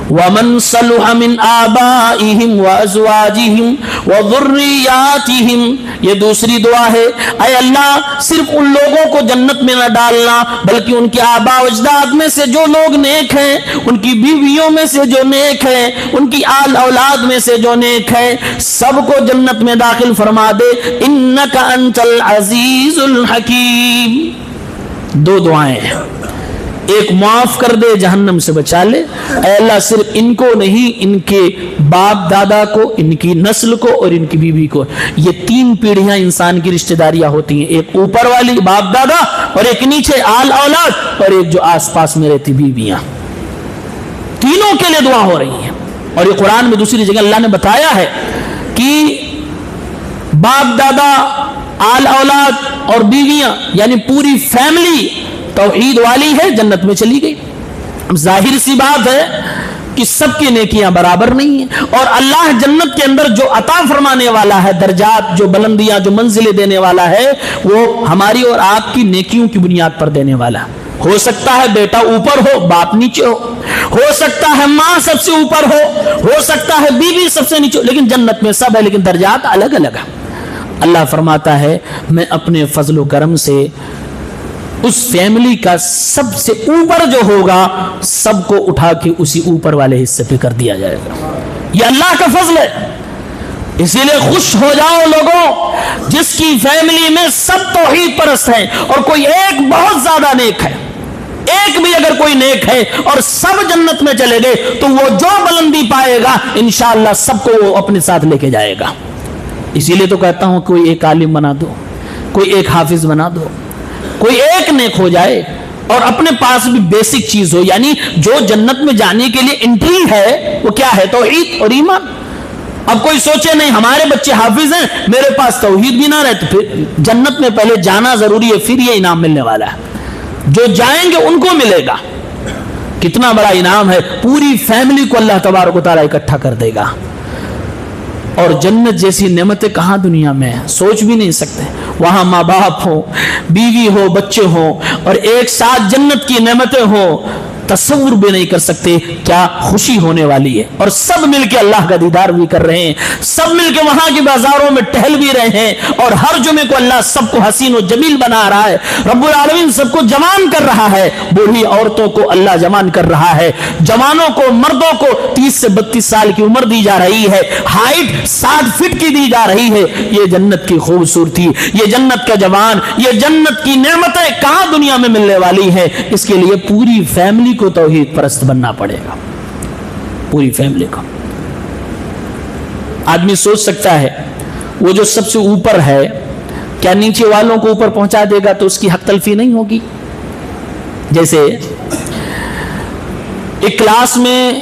[SPEAKER 1] وَمَنْ صَلُحَ مِنْ آبَائِهِمْ وَأَزْوَاجِهِمْ وَذُرِّيَّاتِهِمْ, یہ دوسری دعا ہے. اے اللہ صرف ان لوگوں کو جنت میں نہ ڈالنا بلکہ ان کے آباء و اجداد میں سے جو لوگ نیک ہیں, ان کی بیویوں میں سے جو نیک ہیں, ان کی آل اولاد میں سے جو نیک ہیں, سب کو جنت میں داخل فرما دے. إِنَّكَ أَنْتَ الْعَزِيزُ الْحَكِيمُ. 2 دعائیں ہیں, ایک معاف کر دے جہنم سے بچا لے. اے اللہ صرف ان کو نہیں, ان کے باپ دادا کو, ان کی نسل کو اور ان کی بیوی کو. یہ 3 پیڑھیاں انسان کی رشتہ داریاں ہوتی ہیں, ایک اوپر والی باپ دادا اور ایک نیچے آل اولاد اور ایک جو آس پاس میں رہتی بیویاں. تینوں کے لیے دعا ہو رہی ہے. اور یہ قرآن میں دوسری جگہ اللہ نے بتایا ہے کہ باپ دادا, آل اولاد اور بیویاں یعنی پوری فیملی توحید والی ہے, جنت میں چلی گئی. ظاہر سی بات ہے کہ سب کی نیکیاں برابر نہیں ہیں, اور اللہ جنت کے اندر جو عطا فرمانے والا ہے, درجات, جو بلندیاں, جو منزلیں دینے والا ہے, وہ ہماری اور آپ کی نیکیوں کی بنیاد پر دینے والا. ہو سکتا ہے بیٹا اوپر ہو, باپ نیچے ہو سکتا ہے ماں سب سے اوپر ہو سکتا ہے بیوی سب سے نیچے, لیکن جنت میں سب ہے, لیکن درجات الگ الگ ہیں. اللہ فرماتا ہے میں اپنے فضل و کرم سے اس فیملی کا سب سے اوپر جو ہوگا سب کو اٹھا کے اسی اوپر والے حصے پہ کر دیا جائے گا. یہ اللہ کا فضل ہے. اسی لیے خوش ہو جاؤ لوگوں جس کی فیملی میں سب توحید پرست ہیں اور کوئی ایک بہت زیادہ نیک ہے. ایک بھی اگر کوئی نیک ہے اور سب جنت میں چلے گئے تو وہ جو بلندی پائے گا انشاءاللہ سب کو وہ اپنے ساتھ لے کے جائے گا. اسی لیے تو کہتا ہوں کوئی ایک عالم بنا دو, کوئی ایک حافظ بنا دو, کوئی ایک نیک ہو جائے اور اپنے پاس بھی بیسک چیز ہو, یعنی جو جنت میں جانے کے لیے انٹری ہے وہ کیا ہے؟ توحید اور ایمان. اب کوئی سوچے نہیں ہمارے بچے حافظ ہیں, میرے پاس توحید بھی نہ رہے, تو پھر جنت میں پہلے جانا ضروری ہے, پھر یہ انعام ملنے والا ہے. جو جائیں گے ان کو ملے گا. کتنا بڑا انعام ہے, پوری فیملی کو اللہ تبارک و تعالیٰ اکٹھا کر دے گا. اور جنت جیسی نعمتیں کہاں دنیا میں ہیں, سوچ بھی نہیں سکتے. وہاں ماں باپ ہو, بیوی ہو, بچے ہو, اور ایک ساتھ جنت کی نعمتیں ہو, تصور بھی نہیں کر سکتے کیا خوشی ہونے والی ہے. اور سب مل کے اللہ کا دیدار بھی کر رہے ہیں, سب مل کے وہاں کی بازاروں میں ٹہل بھی رہے ہیں, اور ہر جمعے کو اللہ سب کو حسین و جمیل بنا رہا ہے. رب العالمین سب کو جوان کر رہا ہے, بوڑھی عورتوں کو اللہ جوان کر رہا ہے, جوانوں کو, مردوں کو 30 سے 32 سال کی عمر دی جا رہی ہے, ہائٹ 60 فٹ کی دی جا رہی ہے. یہ جنت کی خوبصورتی, یہ جنت کا جوان, یہ جنت کی نعمتیں کہاں دنیا میں ملنے والی ہیں. اس کے لیے پوری فیملی کو توحید پرست بننا پڑے گا, پوری فیملی کو. آدمی سوچ سکتا ہے وہ جو سب سے اوپر ہے کیا نیچے والوں کو اوپر پہنچا دے گا تو اس کی حق تلفی نہیں ہوگی. جیسے ایک کلاس میں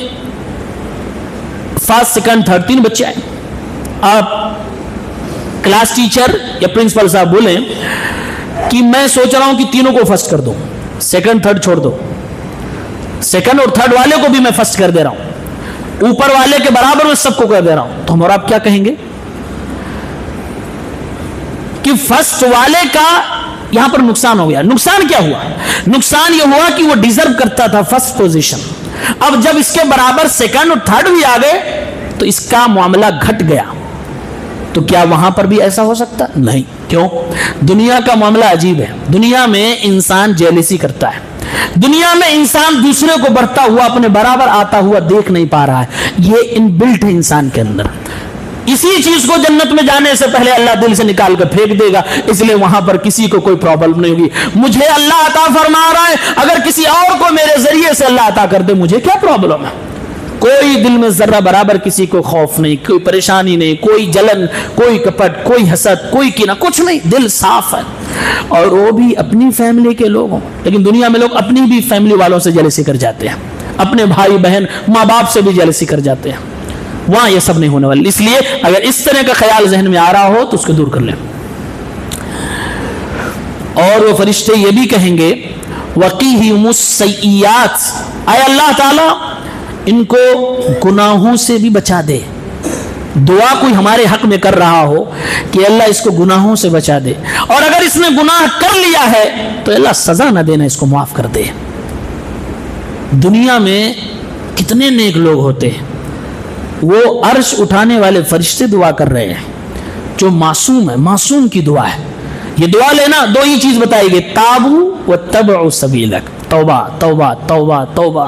[SPEAKER 1] فرسٹ سیکنڈ تھرڈ 3 بچے آئے, آپ کلاس ٹیچر یا پرنسپل صاحب بولیں کہ میں سوچ رہا ہوں کہ تینوں کو فرسٹ کر دو, سیکنڈ تھرڈ چھوڑ دو, سیکنڈ اور تھرڈ والے کو بھی میں فرسٹ کر دے رہا ہوں, اوپر والے کے برابر میں سب کو کر دے رہا ہوں, تو ہم اور آپ کیا کہیں گے کہ فرسٹ والے کا یہاں پر نقصان ہو گیا. نقصان کیا ہوا؟ نقصان یہ ہوا کہ وہ ڈیزرو کرتا تھا فرسٹ پوزیشن, اب جب اس کے برابر سیکنڈ اور تھرڈ بھی آ گئے تو اس کا معاملہ گھٹ گیا. تو کیا وہاں پر بھی ایسا ہو سکتا؟ نہیں. کیوں؟ دنیا کا معاملہ عجیب ہے. دنیا میں انسان جیلسی کرتا ہے, دنیا میں انسان دوسرے کو بڑھتا ہوا اپنے برابر آتا ہوا دیکھ نہیں پا رہا ہے، یہ ان بلٹ ہے انسان کے اندر۔ اسی چیز کو جنت میں جانے سے پہلے اللہ دل سے نکال کر پھینک دے گا، اس لیے وہاں پر کسی کو کوئی پرابلم نہیں ہوگی۔ مجھے اللہ عطا فرما رہا ہے، اگر کسی اور کو میرے ذریعے سے اللہ عطا کر دے مجھے کیا پرابلم ہے؟ کوئی دل میں ذرہ برابر کسی کو خوف نہیں، کوئی پریشانی نہیں، کوئی جلن، کوئی کپٹ، کوئی حسد، کوئی کینہ، کچھ نہیں، دل صاف ہے۔ اور وہ بھی اپنی فیملی کے لوگ ہوں، لیکن دنیا میں لوگ اپنی بھی فیملی والوں سے جیلسی کر جاتے ہیں، اپنے بھائی بہن ماں باپ سے بھی جیلسی کر جاتے ہیں۔ وہاں یہ سب نہیں ہونے والا، اس لیے اگر اس طرح کا خیال ذہن میں آ رہا ہو تو اس کو دور کر لیں۔ اور وہ فرشتے یہ بھی کہیں گے وَقِيهِمُ السَّيِّئَاتِ، اے اللہ تعالیٰ ان کو گناہوں سے بھی بچا دے۔ دعا کوئی ہمارے حق میں کر رہا ہو کہ اللہ اس کو گناہوں سے بچا دے، اور اگر اس نے گناہ کر لیا ہے تو اللہ سزا نہ دینا، اس کو معاف کر دے۔ دنیا میں کتنے نیک لوگ ہوتے ہیں، وہ عرش اٹھانے والے فرشتے دعا کر رہے ہیں، جو معصوم ہے، معصوم کی دعا ہے۔ یہ دعا لینا دو ہی چیز بتائی گئی، تابو واتبعوا سبیلک، توبہ توبہ توبہ توبہ۔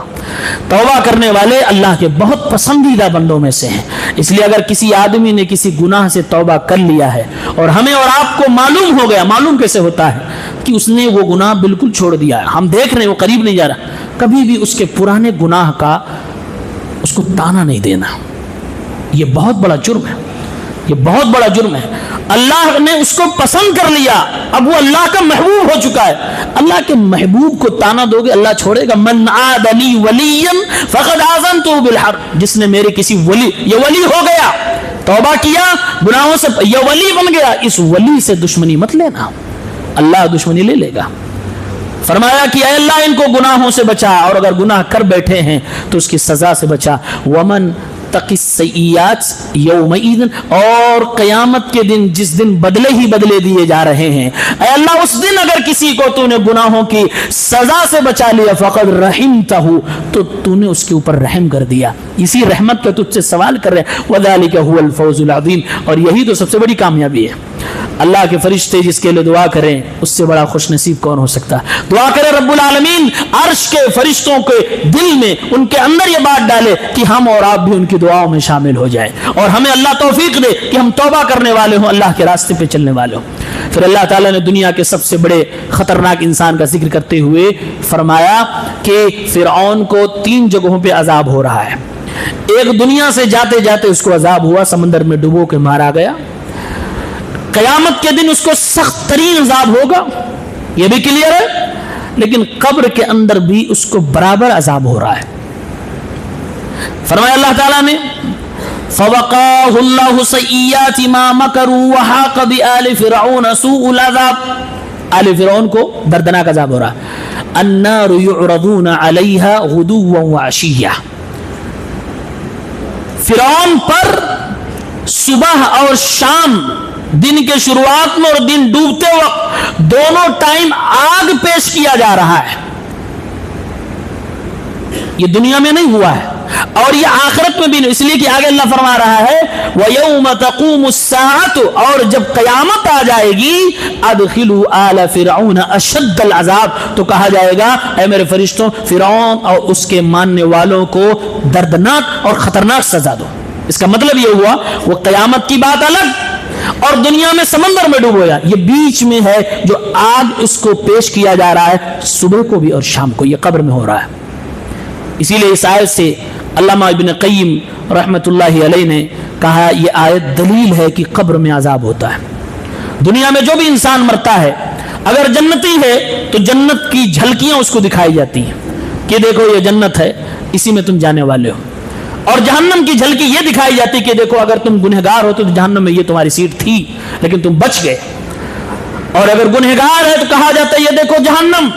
[SPEAKER 1] توبہ کرنے والے اللہ کے بہت پسندیدہ بندوں میں سے ہیں، اس لیے اگر کسی آدمی نے کسی گناہ سے توبہ کر لیا ہے اور ہمیں اور آپ کو معلوم ہو گیا، معلوم کیسے ہوتا ہے کہ اس نے وہ گناہ بالکل چھوڑ دیا ہے، ہم دیکھ رہے ہیں وہ قریب نہیں جا رہا، کبھی بھی اس کے پرانے گناہ کا اس کو تانا نہیں دینا، یہ بہت بڑا جرم ہے، یہ بہت بڑا جرم ہے۔ اللہ نے اس کو پسند کر لیا، اب وہ اللہ کا محبوب ہو چکا ہے، اللہ کے محبوب کو تانا دو گے اللہ چھوڑے گا؟ من عاد لی ولیا فقد آذنتہ بالحرب، جس نے میرے کسی ولی، یہ ولی ہو گیا، توبہ کیا گناہوں سے، یہ ولی بن گیا، اس ولی سے دشمنی مت لینا، اللہ دشمنی لے لے گا۔ فرمایا کہ اے اللہ ان کو گناہوں سے بچا، اور اگر گناہ کر بیٹھے ہیں تو اس کی سزا سے بچا۔ ومن تقی السیئات یومئذ، اور قیامت کے دن جس دن بدلے ہی بدلے دیے جا رہے ہیں، اے اللہ اس دن اگر کسی کو تو نے گناہوں کی سزا سے بچا لیا، فقد رحمتہ، تو تو نے اس کے اوپر رحم کر دیا، اسی رحمت کا تجھ سے سوال کر رہے ہیں۔ وذالک هو الفوز العظیم، اور یہی تو سب سے بڑی کامیابی ہے۔ اللہ کے فرشتے جس کے لیے دعا کریں اس سے بڑا خوش نصیب کون ہو سکتا ہے؟ دعا کرے رب العالمین عرش کے فرشتوں کے دل میں، ان کے اندر یہ بات ڈالے کہ ہم اور آپ بھی ان کی دعاؤں میں شامل ہو جائیں، اور ہمیں اللہ توفیق دے کہ ہم توبہ کرنے والے ہوں، اللہ کے راستے پہ چلنے والے ہوں۔ پھر اللہ تعالیٰ نے دنیا کے سب سے بڑے خطرناک انسان کا ذکر کرتے ہوئے فرمایا کہ فرعون کو 3 جگہوں پہ عذاب ہو رہا ہے۔ ایک، دنیا سے جاتے جاتے اس کو عذاب ہوا، سمندر میں ڈبو کے مارا گیا۔ قیامت کے دن اس کو سخت ترین عذاب ہوگا، یہ بھی کلیئر ہے، لیکن قبر کے اندر بھی اس کو برابر عذاب ہو رہا ہے۔ فرمایا اللہ تعالیٰ نے فَوَقَاهُ اللَّهُ سَيِّئَاتِ مَا مَكَرُوا وَحَاقَ بِآلِ فِرْعَوْنَ سُوءُ الْعَذَابِ، آل فرعون کو دردناک عذاب ہو رہا ہے۔ النَّارُ يُعْرَضُونَ عَلَيْهَا غُدُوًّا وَعَشِيًّا، فرعون پر صبح اور شام، دن کے شروعات میں اور دن ڈوبتے وقت دونوں ٹائم آگ پیش کیا جا رہا ہے۔ یہ دنیا میں نہیں ہوا ہے اور یہ آخرت میں بھی نہیں، اس لیے کہ آگے اللہ فرما رہا ہے وَيَوْمَ تَقُومُ السَّاعَةُ، اور جب قیامت آ جائے گی أَدْخِلُوا آلَ فِرْعَوْنَ أَشَدَّ الْعَذَابِ، تو کہا جائے گا اے میرے فرشتوں فرعون اور اس کے ماننے والوں کو دردناک اور خطرناک سزا دو۔ اس کا مطلب یہ ہوا وہ قیامت کی بات الگ اور دنیا میں سمندر میں ڈوب گیا، یہ بیچ میں ہے جو آگ اس کو پیش کیا جا رہا ہے، صبح کو بھی اور شام کو، یہ قبر میں ہو رہا ہے۔ اسی لیے اس آیت سے علامہ ابن قیم رحمت اللہ علیہ نے کہا یہ آیت دلیل ہے کہ قبر میں عذاب ہوتا ہے۔ دنیا میں جو بھی انسان مرتا ہے اگر جنتی ہے تو جنت کی جھلکیاں اس کو دکھائی جاتی ہیں کہ دیکھو یہ جنت ہے، اسی میں تم جانے والے ہو، اور جہنم کی جھلکی یہ دکھائی جاتی کہ دیکھو اگر تم گنہگار ہو تو جہنم میں یہ تمہاری سیٹ تھی لیکن تم بچ گئے، اور اگر گنہگار ہے تو کہا جاتا ہے یہ دیکھو جہنم،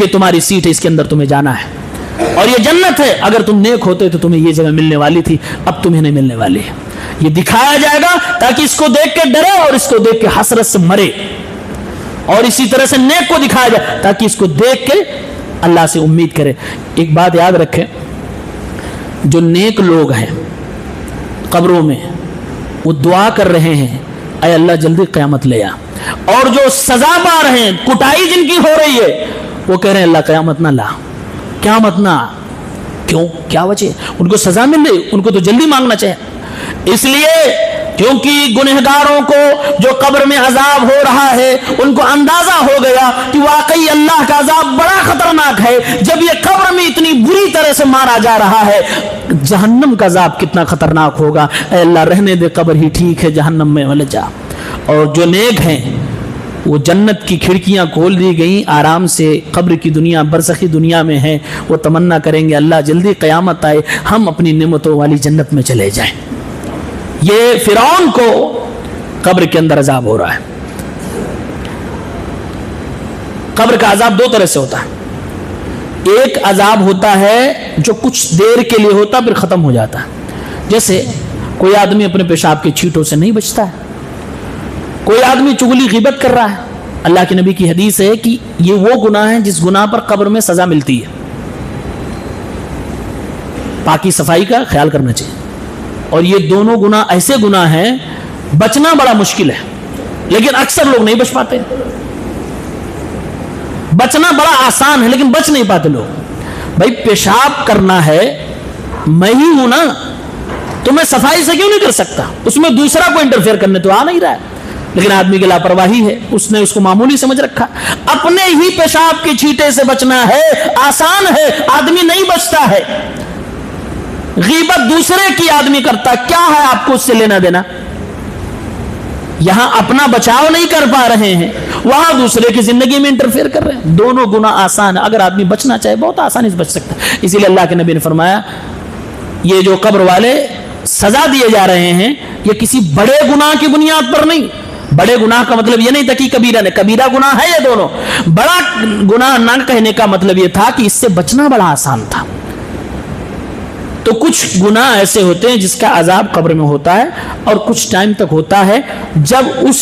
[SPEAKER 1] یہ تمہاری سیٹ ہے، اس کے اندر تمہیں جانا ہے، اور یہ جنت ہے، اگر تم نیک ہوتے تو تمہیں یہ جگہ ملنے والی تھی، اب تمہیں نہیں ملنے والی ہے۔ یہ دکھایا جائے گا تاکہ اس کو دیکھ کے ڈرے اور اس کو دیکھ کے حسرت سے مرے، اور اسی طرح سے نیک کو دکھایا جائے تاکہ اس کو دیکھ کے اللہ سے امید کرے۔ ایک بات یاد رکھیں، جو نیک لوگ ہیں قبروں میں وہ دعا کر رہے ہیں اے اللہ جلدی قیامت لے آ، اور جو سزا پا رہے ہیں، کٹائی جن کی ہو رہی ہے، وہ کہہ رہے ہیں اللہ قیامت نہ لا، قیامت نہ، کیوں؟ کیا وجہ؟ ان کو سزا مل رہی، ان کو تو جلدی مانگنا چاہیے، اس لیے کیونکہ گنہگاروں کو جو قبر میں عذاب ہو رہا ہے ان کو اندازہ ہو گیا کہ واقعی اللہ کا عذاب بڑا خطرناک ہے۔ جب یہ قبر میں اتنی بری طرح سے مارا جا رہا ہے، جہنم کا عذاب کتنا خطرناک ہوگا۔ اے اللہ رہنے دے، قبر ہی ٹھیک ہے، جہنم میں مت جا۔ اور جو نیک ہیں وہ جنت کی کھڑکیاں کھول دی گئیں، آرام سے قبر کی دنیا، برزخی دنیا میں ہیں، وہ تمنا کریں گے اللہ جلدی قیامت آئے، ہم اپنی نعمتوں والی جنت میں چلے جائیں۔ یہ فرعون کو قبر کے اندر عذاب ہو رہا ہے۔ قبر کا عذاب دو طرح سے ہوتا ہے، ایک عذاب ہوتا ہے جو کچھ دیر کے لیے ہوتا پھر ختم ہو جاتا ہے، جیسے کوئی آدمی اپنے پیشاب کے چھینٹوں سے نہیں بچتا ہے، کوئی آدمی چغلی غیبت کر رہا ہے۔ اللہ کے نبی کی حدیث ہے کہ یہ وہ گناہ ہے جس گناہ پر قبر میں سزا ملتی ہے۔ پاکی صفائی کا خیال کرنا چاہیے، اور یہ دونوں گناہ ایسے گناہ ہیں بچنا بڑا مشکل ہے، لیکن اکثر لوگ نہیں بچ پاتے۔ بچنا بڑا آسان ہے لیکن بچ نہیں پاتے لوگ۔ بھائی پیشاب کرنا ہے، میں ہی ہوں نا، تو میں صفائی سے کیوں نہیں کر سکتا؟ اس میں دوسرا کو انٹرفیئر کرنے تو آ نہیں رہا ہے، لیکن آدمی کی لاپرواہی ہے، اس نے اس کو معمولی سمجھ رکھا۔ اپنے ہی پیشاب کے چھینٹے سے بچنا ہے، آسان ہے، آدمی نہیں بچتا ہے۔ غیبت دوسرے کی آدمی کرتا، کیا ہے آپ کو اس سے لینا دینا؟ یہاں اپنا بچاؤ نہیں کر پا رہے ہیں، وہاں دوسرے کی زندگی میں انٹرفیئر کر رہے ہیں۔ دونوں گناہ آسان ہے، اگر آدمی بچنا چاہے بہت آسانی سے بچ سکتا ہے۔ اسی لیے اللہ کے نبی نے فرمایا یہ جو قبر والے سزا دیے جا رہے ہیں یہ کسی بڑے گناہ کی بنیاد پر نہیں۔ بڑے گناہ کا مطلب یہ نہیں تھا کہ کبیرہ نے، کبیرہ گناہ ہے یہ دونوں، بڑا گناہ نہ کہنے کا مطلب یہ تھا کہ اس سے بچنا بڑا آسان تھا۔ تو کچھ گناہ ایسے ہوتے ہیں جس کا عذاب قبر میں ہوتا ہے اور کچھ ٹائم تک ہوتا ہے، جب اس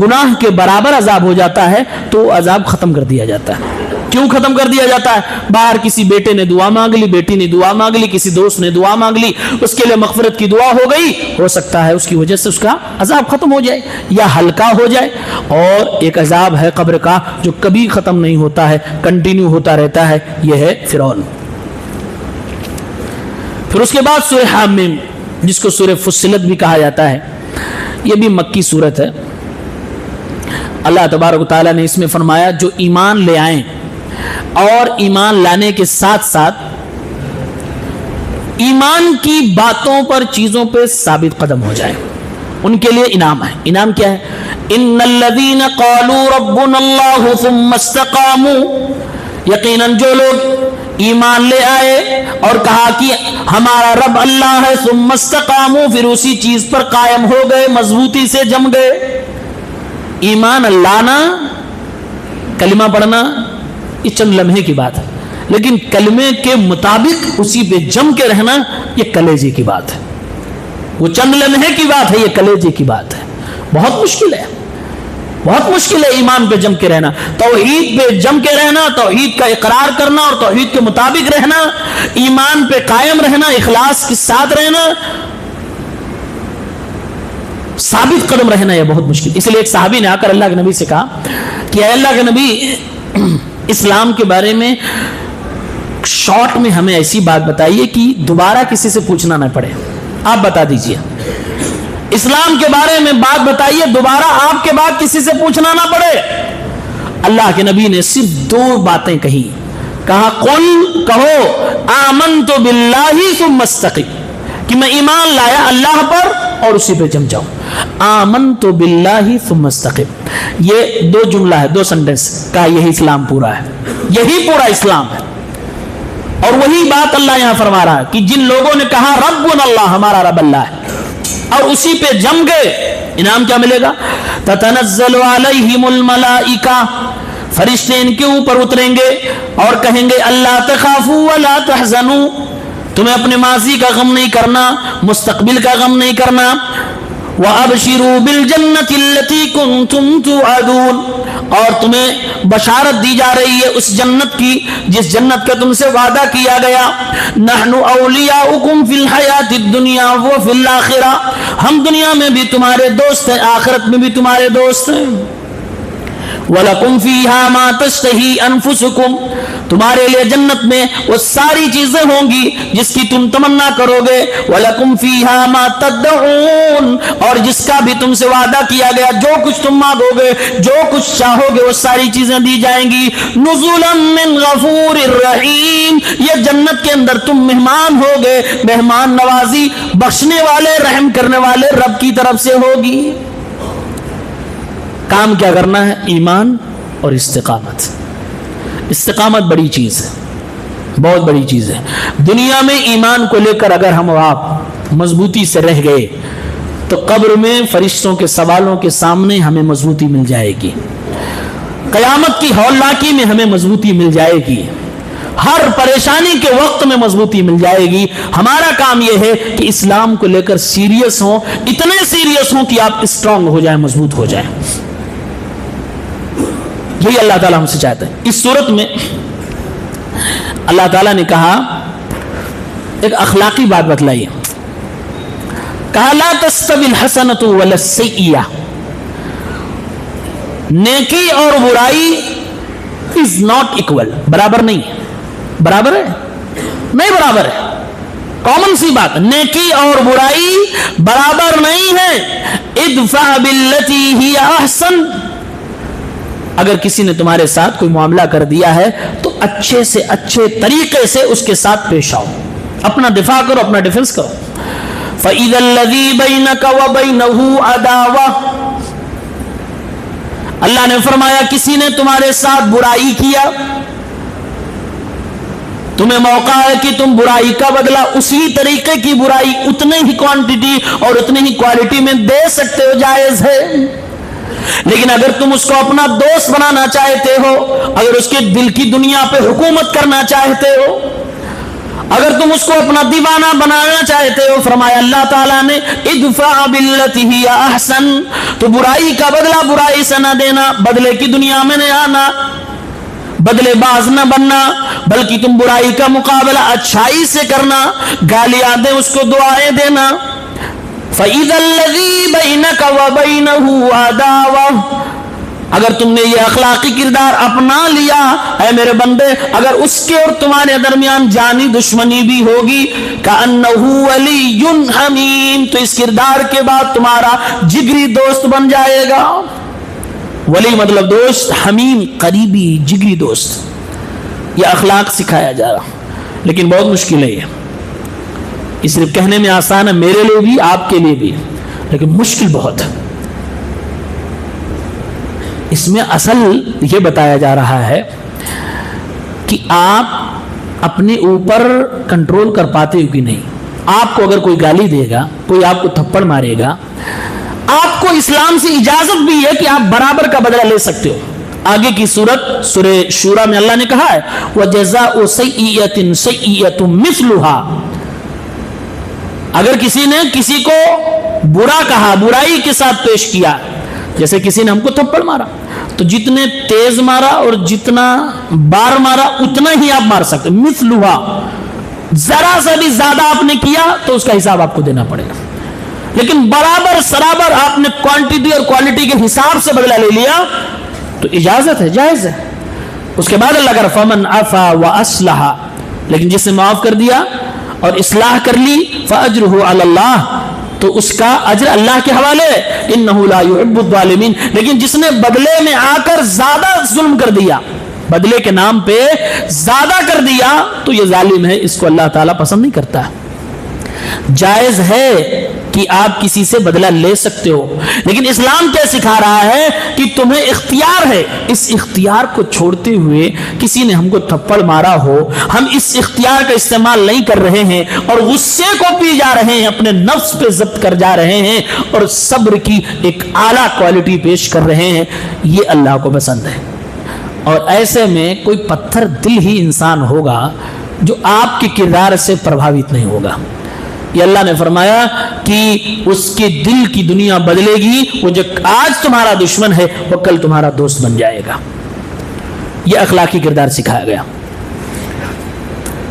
[SPEAKER 1] گناہ کے برابر عذاب ہو جاتا ہے تو عذاب ختم کر دیا جاتا ہے۔ کیوں ختم کر دیا جاتا ہے؟ باہر کسی بیٹے نے دعا مانگ لی، بیٹی نے دعا مانگ لی، کسی دوست نے دعا مانگ لی، اس کے لیے مغفرت کی دعا ہو گئی، ہو سکتا ہے اس کی وجہ سے اس کا عذاب ختم ہو جائے یا ہلکا ہو جائے۔ اور ایک عذاب ہے قبر کا جو کبھی ختم نہیں ہوتا ہے، کنٹینیو ہوتا رہتا ہے، یہ ہے فرعون۔ پھر اس کے بعد سورہ حامیم، جس کو سورہ فصلت بھی کہا جاتا ہے، یہ بھی مکی سورت ہے۔ اللہ تبارک و تعالیٰ نے اس میں فرمایا جو ایمان لے آئیں اور ایمان لانے کے ساتھ ساتھ ایمان کی باتوں پر، چیزوں پہ ثابت قدم ہو جائیں، ان کے لیے انعام ہے۔ انعام کیا ہے؟ ان الذین قالوا ربنا اللہ ثم استقاموا، یقیناً جو لوگ ایمان لے آئے اور کہا کہ ہمارا رب اللہ ہے، ثم استقاموا، پھر اسی چیز پر قائم ہو گئے، مضبوطی سے جم گئے۔ ایمان لانا، کلمہ پڑھنا، یہ چند لمحے کی بات ہے، لیکن کلمے کے مطابق اسی پہ جم کے رہنا یہ کلیجے کی بات ہے۔ وہ چند لمحے کی بات ہے، یہ کلیجے کی بات ہے۔ بہت مشکل ہے، بہت مشکل ہے ایمان پہ جم کے رہنا، توحید پہ جم کے رہنا، توحید کا اقرار کرنا اور توحید کے مطابق رہنا، ایمان پہ قائم رہنا، اخلاص کے ساتھ رہنا، ثابت قدم رہنا، یہ بہت مشکل۔ اس لیے ایک صحابی نے آ کر اللہ کے نبی سے کہا کہ اے اللہ کے نبی، اسلام کے بارے میں شارٹ میں ہمیں ایسی بات بتائیے کہ دوبارہ کسی سے پوچھنا نہ پڑے، آپ بتا دیجئے۔ اسلام کے بارے میں بات بتائیے، دوبارہ آپ کے بعد کسی سے پوچھنا نہ پڑے۔ اللہ کے نبی نے صرف دو باتیں کہی، کہا قل، کہو آمنت باللہ ثم استقم، کہ میں ایمان لایا اللہ پر اور اسی پہ جم جاؤں۔ آمنت باللہ ثم استقم، یہ دو جملہ ہے، دو سنٹنس کا، یہی اسلام پورا ہے، یہی پورا اسلام ہے۔ اور وہی بات اللہ یہاں فرما رہا ہے کہ جن لوگوں نے کہا ربنا اللہ، ہمارا رب اللہ ہے، اور اسی پہ جم گئے، انعام کیا ملے گا؟ تتنزل علیہم الملائکہ، فرشتے ان کے اوپر اتریں گے اور کہیں گے اللہ تخافوا ولا تحزنوا، تمہیں اپنے ماضی کا غم نہیں کرنا، مستقبل کا غم نہیں کرنا، وَأَبْشِرُوا بِالْجَنَّةِ الَّتِي كُنْتُمْ تُوعَدُونَ، اور تمہیں بشارت دی جا رہی ہے اس جنت کی جس جنت کا تم سے وعدہ کیا گیا۔ نَحْنُ أَوْلِيَاؤُكُمْ فِي الْحَيَاةِ الدُّنْيَا وَفِي الْآخِرَةِ، ہم دنیا میں بھی تمہارے دوست ہیں، آخرت میں بھی تمہارے دوست ہیں۔ وَلَكُمْ فِيهَا مَا تَشْتَهِي أَنفُسُكُمْ, تمہارے لیے جنت میں وہ ساری چیزیں ہوں گی جس کی تم تمنا کرو گے. وَلَكُمْ فِيهَا مَا تَدَّعُونَ, اور جس کا بھی تم سے وعدہ کیا گیا, جو کچھ تم مانگو گے, جو کچھ چاہو گے, وہ ساری چیزیں دی جائیں گی. نُزُلًا مِّن غَفُورٍ رَحِيمٍ, یہ جنت کے اندر تم مہمان ہوگے, مہمان نوازی بخشنے والے رحم کرنے والے رب کی طرف سے ہوگی. کام کیا کرنا ہے؟ ایمان اور استقامت. استقامت بڑی چیز ہے, بہت بڑی چیز ہے. دنیا میں ایمان کو لے کر اگر ہم آپ مضبوطی سے رہ گئے تو قبر میں فرشتوں کے سوالوں کے سامنے ہمیں مضبوطی مل جائے گی, قیامت کی ہولناکی میں ہمیں مضبوطی مل جائے گی, ہر پریشانی کے وقت میں مضبوطی مل جائے گی. ہمارا کام یہ ہے کہ اسلام کو لے کر سیریس ہوں, اتنے سیریس ہوں کہ آپ اسٹرانگ ہو جائیں, مضبوط ہو جائیں. یہی اللہ تعالیٰ ہم سے چاہتا ہے. اس صورت میں اللہ تعالیٰ نے کہا, ایک اخلاقی بات بتلائی, کہا لا تستوی الحسنۃ ولا السیئہ, نیکی اور برائی از ناٹ اکول, برابر نہیں ہے. برابر ہے؟ نہیں برابر ہے. کامن سی بات, نیکی اور برائی برابر نہیں ہے. ادفع باللتی ہی احسن, اگر کسی نے تمہارے ساتھ کوئی معاملہ کر دیا ہے تو اچھے سے اچھے طریقے سے اس کے ساتھ پیش آؤ, اپنا دفاع کرو, اپنا ڈیفنس کرو. فَإِذَا الَّذِي بَيْنَكَ وَبَيْنَهُ عَدَاوَةٌ, اللہ نے فرمایا کسی نے تمہارے ساتھ برائی کیا, تمہیں موقع ہے کہ تم برائی کا بدلہ اسی طریقے کی برائی اتنے ہی کوانٹٹی اور اتنی ہی کوالٹی میں دے سکتے ہو, جائز ہے. لیکن اگر تم اس کو اپنا دوست بنانا چاہتے ہو, اگر اس کے دل کی دنیا پہ حکومت کرنا چاہتے ہو, اگر تم اس کو اپنا دیوانہ بنانا چاہتے ہو, فرمایا اللہ تعالیٰ نے ادفع باللتی ہی احسن, تو برائی کا بدلہ برائی سے نہ دینا, بدلے کی دنیا میں نہ آنا, بدلے باز نہ بننا, بلکہ تم برائی کا مقابلہ اچھائی سے کرنا, گالیاں دیں اس کو, دعائیں دینا. فَإِذَا الَّذِي بَيْنَكَ وَبَيْنَهُ عَدَاوَةٌ, اگر تم نے یہ اخلاقی کردار اپنا لیا, اے میرے بندے, اگر اس کے اور تمہارے درمیان جانی دشمنی بھی ہوگی, كَأَنَّهُ وَلِيٌّ حَمِيمٌ, تو اس کردار کے بعد تمہارا جگری دوست بن جائے گا. ولی مطلب دوست, حمیم قریبی جگری دوست. یہ اخلاق سکھایا جا رہا, لیکن بہت مشکل ہے. یہ صرف کہنے میں آسان ہے, میرے لیے بھی آپ کے لیے بھی, لیکن مشکل بہت ہے. اس میں اصل یہ بتایا جا رہا ہے کہ آپ اپنے اوپر کنٹرول کر پاتے ہو کہ نہیں. آپ کو اگر کوئی گالی دے گا, کوئی آپ کو تھپڑ مارے گا, آپ کو اسلام سے اجازت بھی ہے کہ آپ برابر کا بدلہ لے سکتے ہو. آگے کی سورت سورہ شورا میں اللہ نے کہا ہے وَجَزَاءُ سَيِّئَةٍ سَيِّئَةٌ مِثْلُهَا, اگر کسی نے کسی کو برا کہا, برائی کے ساتھ پیش کیا, جیسے کسی نے ہم کو تھپڑ مارا, تو جتنے تیز مارا اور جتنا بار مارا اتنا ہی آپ مار سکتے. مثلھا, ذرا سا بھی زیادہ آپ نے کیا تو اس کا حساب آپ کو دینا پڑے گا, لیکن برابر سرابر آپ نے کوانٹٹی اور کوالٹی کے حساب سے بدلہ لے لیا تو اجازت ہے, جائز ہے. اس کے بعد اللہ کا فمن عفا واصلح, لیکن جس نے معاف کر دیا اور اصلاح کر لی, فاجرہ علی اللہ, تو اس کا اجر اللہ کے حوالے, انہ لا یحب الظالمین. لیکن جس نے بدلے میں آ کر زیادہ ظلم کر دیا, بدلے کے نام پہ زیادہ کر دیا, تو یہ ظالم ہے, اس کو اللہ تعالیٰ پسند نہیں کرتا. جائز ہے کہ آپ کسی سے بدلہ لے سکتے ہو, لیکن اسلام کیا سکھا رہا ہے کہ تمہیں اختیار ہے. اس اختیار کو چھوڑتے ہوئے کسی نے ہم کو تھپڑ مارا ہو, ہم اس اختیار کا استعمال نہیں کر رہے ہیں اور غصے کو پی جا رہے ہیں, اپنے نفس پہ ضبط کر جا رہے ہیں اور صبر کی ایک اعلیٰ کوالٹی پیش کر رہے ہیں, یہ اللہ کو پسند ہے. اور ایسے میں کوئی پتھر دل ہی انسان ہوگا جو آپ کے کردار سے پربھاوت نہیں ہوگا. یہ اللہ نے فرمایا کہ اس کے دل کی دنیا بدلے گی, وہ جو آج تمہارا دشمن ہے وہ کل تمہارا دوست بن جائے گا. یہ اخلاقی کردار سکھایا گیا.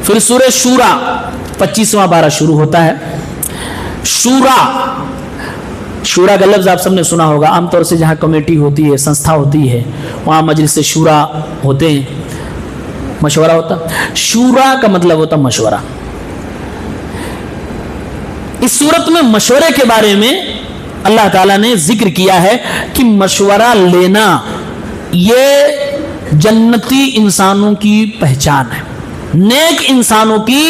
[SPEAKER 1] پھر سورہ شورا 25واں پارہ شروع ہوتا ہے. شورا شورا کا لفظ آپ سب نے سنا ہوگا. عام طور سے جہاں کمیٹی ہوتی ہے, سنستھا ہوتی ہے, وہاں مجلس شورا ہوتے ہیں, مشورہ ہوتا. شورا کا مطلب ہوتا مشورہ. اس صورت میں مشورے کے بارے میں اللہ تعالیٰ نے ذکر کیا ہے کہ مشورہ لینا یہ جنتی انسانوں کی پہچان ہے, نیک انسانوں کی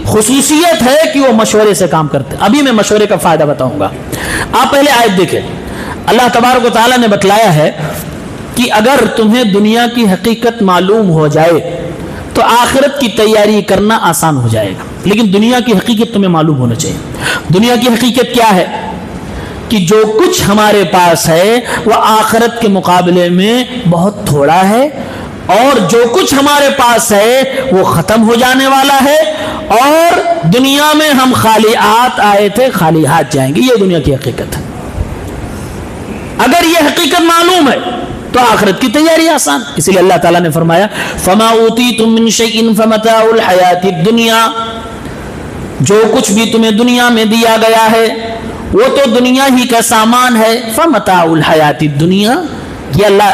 [SPEAKER 1] خصوصیت ہے کہ وہ مشورے سے کام کرتے. ابھی میں مشورے کا فائدہ بتاؤں گا. آپ پہلے آیت دیکھیں. اللہ تبارک و تعالیٰ نے بتلایا ہے کہ اگر تمہیں دنیا کی حقیقت معلوم ہو جائے تو آخرت کی تیاری کرنا آسان ہو جائے گا. لیکن دنیا کی حقیقت تمہیں معلوم ہونا چاہیے. دنیا کی حقیقت کیا ہے؟ کہ جو کچھ ہمارے پاس ہے وہ آخرت کے مقابلے میں بہت تھوڑا ہے, اور جو کچھ ہمارے پاس ہے وہ ختم ہو جانے والا ہے, اور دنیا میں ہم خالی ہاتھ آئے تھے خالی ہاتھ جائیں گے. یہ دنیا کی حقیقت ہے. اگر یہ حقیقت معلوم ہے تو آخرت کی تیاری آسان. اسی لیے اللہ تعالیٰ نے فرمایا فَمَا أُوتِيتُم مِّن شَيْءٍ فَمَتَاعُ الْحَيَاةِ الدُّنْيَا, جو کچھ بھی تمہیں دنیا میں دیا گیا ہے وہ تو دنیا ہی کا سامان ہے. فَمَتَاعُ الْحَيَاةِ الدُّنْيَا, یہ اللہ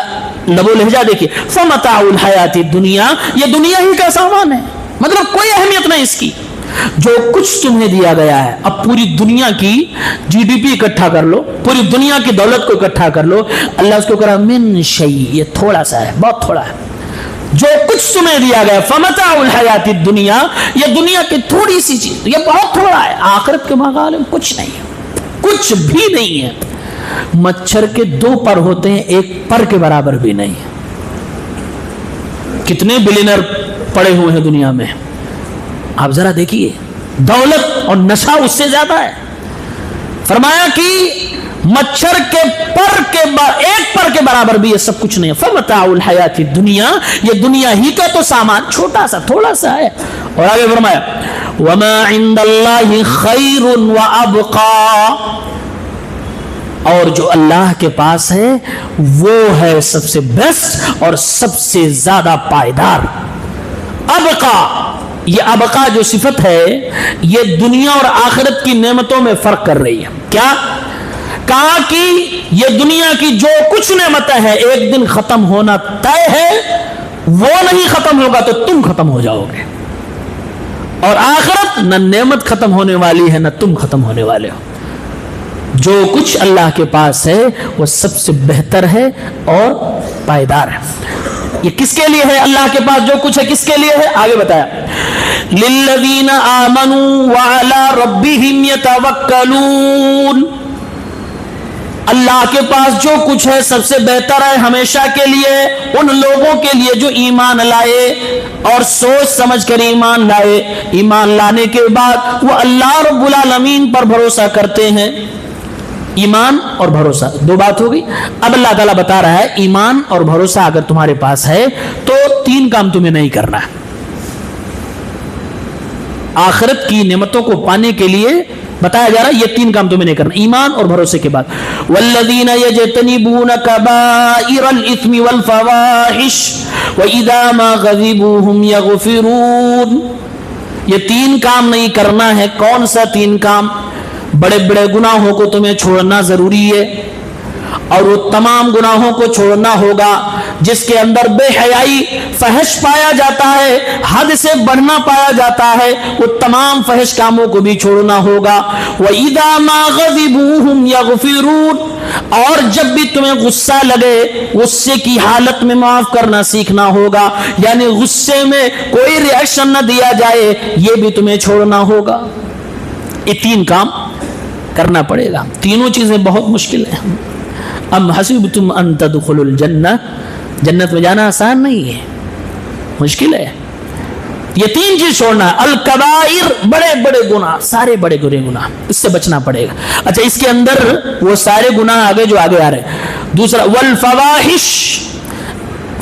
[SPEAKER 1] لب و لہجہ دیکھیے, فَمَتَاعُ الْحَيَاةِ الدُّنْيَا, یہ دنیا ہی کا سامان ہے, مطلب کوئی اہمیت نہیں اس کی. جو کچھ تمہیں دیا گیا ہے, اب پوری دنیا کی جی ڈی پی اکٹھا کر لو, پوری دنیا کی دولت کو اکٹھا کر لو, اللہ اس کو کرا من شیء, یہ تھوڑا سا ہے, بہت تھوڑا ہے. جو کچھ تمہیں دیا گیا فمتاع الحیات الدنیا, یہ دنیا کی تھوڑی سی چیز, یہ بہت تھوڑا ہے. آخرت کے مقابلے میں کچھ نہیں ہے, کچھ بھی نہیں ہے. مچھر کے 2 پر ہوتے ہیں, ایک پر کے برابر بھی نہیں. کتنے بلینر پڑے ہوئے ہیں دنیا میں, آپ ذرا دیکھیے, دولت اور نشہ اس سے زیادہ ہے. فرمایا کہ مچھر کے پر کے ایک پر کے برابر بھی یہ سب کچھ نہیں ہے. فمتاع الحیات الدنیا, یہ دنیا ہی کا تو سامان چھوٹا سا تھوڑا سا ہے. اور آگے فرمایا وما عند اللہ خیر وابقا, اور جو اللہ کے پاس ہے وہ ہے سب سے بیسٹ اور سب سے زیادہ پائیدار. ابقا, یہ ابقا جو صفت ہے یہ دنیا اور آخرت کی نعمتوں میں فرق کر رہی ہے. کیا کہا کہ یہ دنیا کی جو کچھ نعمتیں ہیں ایک دن ختم ہونا طے ہے, وہ نہیں ختم ہوگا تو تم ختم ہو جاؤ گے. اور آخرت نہ نعمت ختم ہونے والی ہے نہ تم ختم ہونے والے ہو. جو کچھ اللہ کے پاس ہے وہ سب سے بہتر ہے اور پائیدار ہے. یہ کس کے لیے ہے؟ اللہ کے پاس جو کچھ ہے کس کے لیے ہے؟ آگے بتایا للذین آمنوا وعلی ربہم یتوکلون, اللہ کے پاس جو کچھ ہے سب سے بہتر ہے ہمیشہ کے لیے ان لوگوں کے لیے جو ایمان لائے اور سوچ سمجھ کر ایمان لائے. ایمان لانے کے بعد وہ اللہ رب العالمین پر بھروسہ کرتے ہیں. ایمان اور بھروسہ 2 بات ہو گئی. اب اللہ تعالیٰ بتا رہا ہے ایمان اور بھروسہ اگر تمہارے پاس ہے تو 3 کام تمہیں نہیں کرنا ہے. آخرت کی نعمتوں کو پانے کے لیے بتایا جا رہا ہے یہ 3 کام تمہیں نہیں کرنا ایمان اور بھروسے کے بعد. والذین یجتنبون کبائر الاثم والفواحش واذا ما غضبوا هم یغفرون. یہ 3 کام نہیں کرنا ہے. کون سا 3 کام؟ بڑے بڑے گناہوں کو تمہیں چھوڑنا ضروری ہے, اور وہ تمام گناہوں کو چھوڑنا ہوگا جس کے اندر بے حیائی فحش پایا جاتا ہے, حد سے بڑھنا پایا جاتا ہے, وہ تمام فحش کاموں کو بھی چھوڑنا ہوگا. وَإِذَا مَا غَضِبُوهُمْ يَغْفِرُونَ, اور جب بھی تمہیں غصہ لگے غصے کی حالت میں معاف کرنا سیکھنا ہوگا, یعنی غصے میں کوئی ری ایکشن نہ دیا جائے, یہ بھی تمہیں چھوڑنا ہوگا. یہ 3 کام کرنا پڑے گا. تینوں چیزیں بہت مشکل ہیں. ام حسبتم ان تدخلوا الجنہ, جنت میں جانا آسان نہیں ہے, مشکل ہے. یہ 3 چیز چھوڑنا ہے. الکبائر, بڑے بڑے گناہ, سارے بڑے بڑے گناہ, اس سے بچنا پڑے گا. اچھا اس کے اندر وہ سارے گناہ آگے جو آگے آ رہے ہیں. دوسرا والفواحش,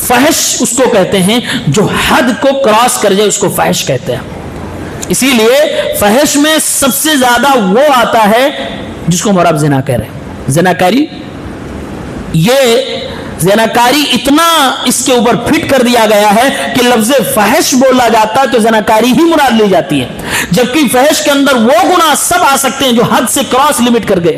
[SPEAKER 1] فحش اس کو کہتے ہیں جو حد کو کراس کر جائے اس کو فحش کہتے ہیں. اسی لیے فحش میں سب سے زیادہ وہ آتا ہے جس کو مراب زنا کہہ رہے ہیں. زناکاری, یہ زناکاری اتنا اس کے اوپر فٹ کر دیا گیا ہے کہ لفظ فحش بولا جاتا ہے تو زناکاری ہی مراد لی جاتی ہے, جبکہ فحش کے اندر وہ گناہ سب آ سکتے ہیں جو حد سے کراس لمٹ کر گئے.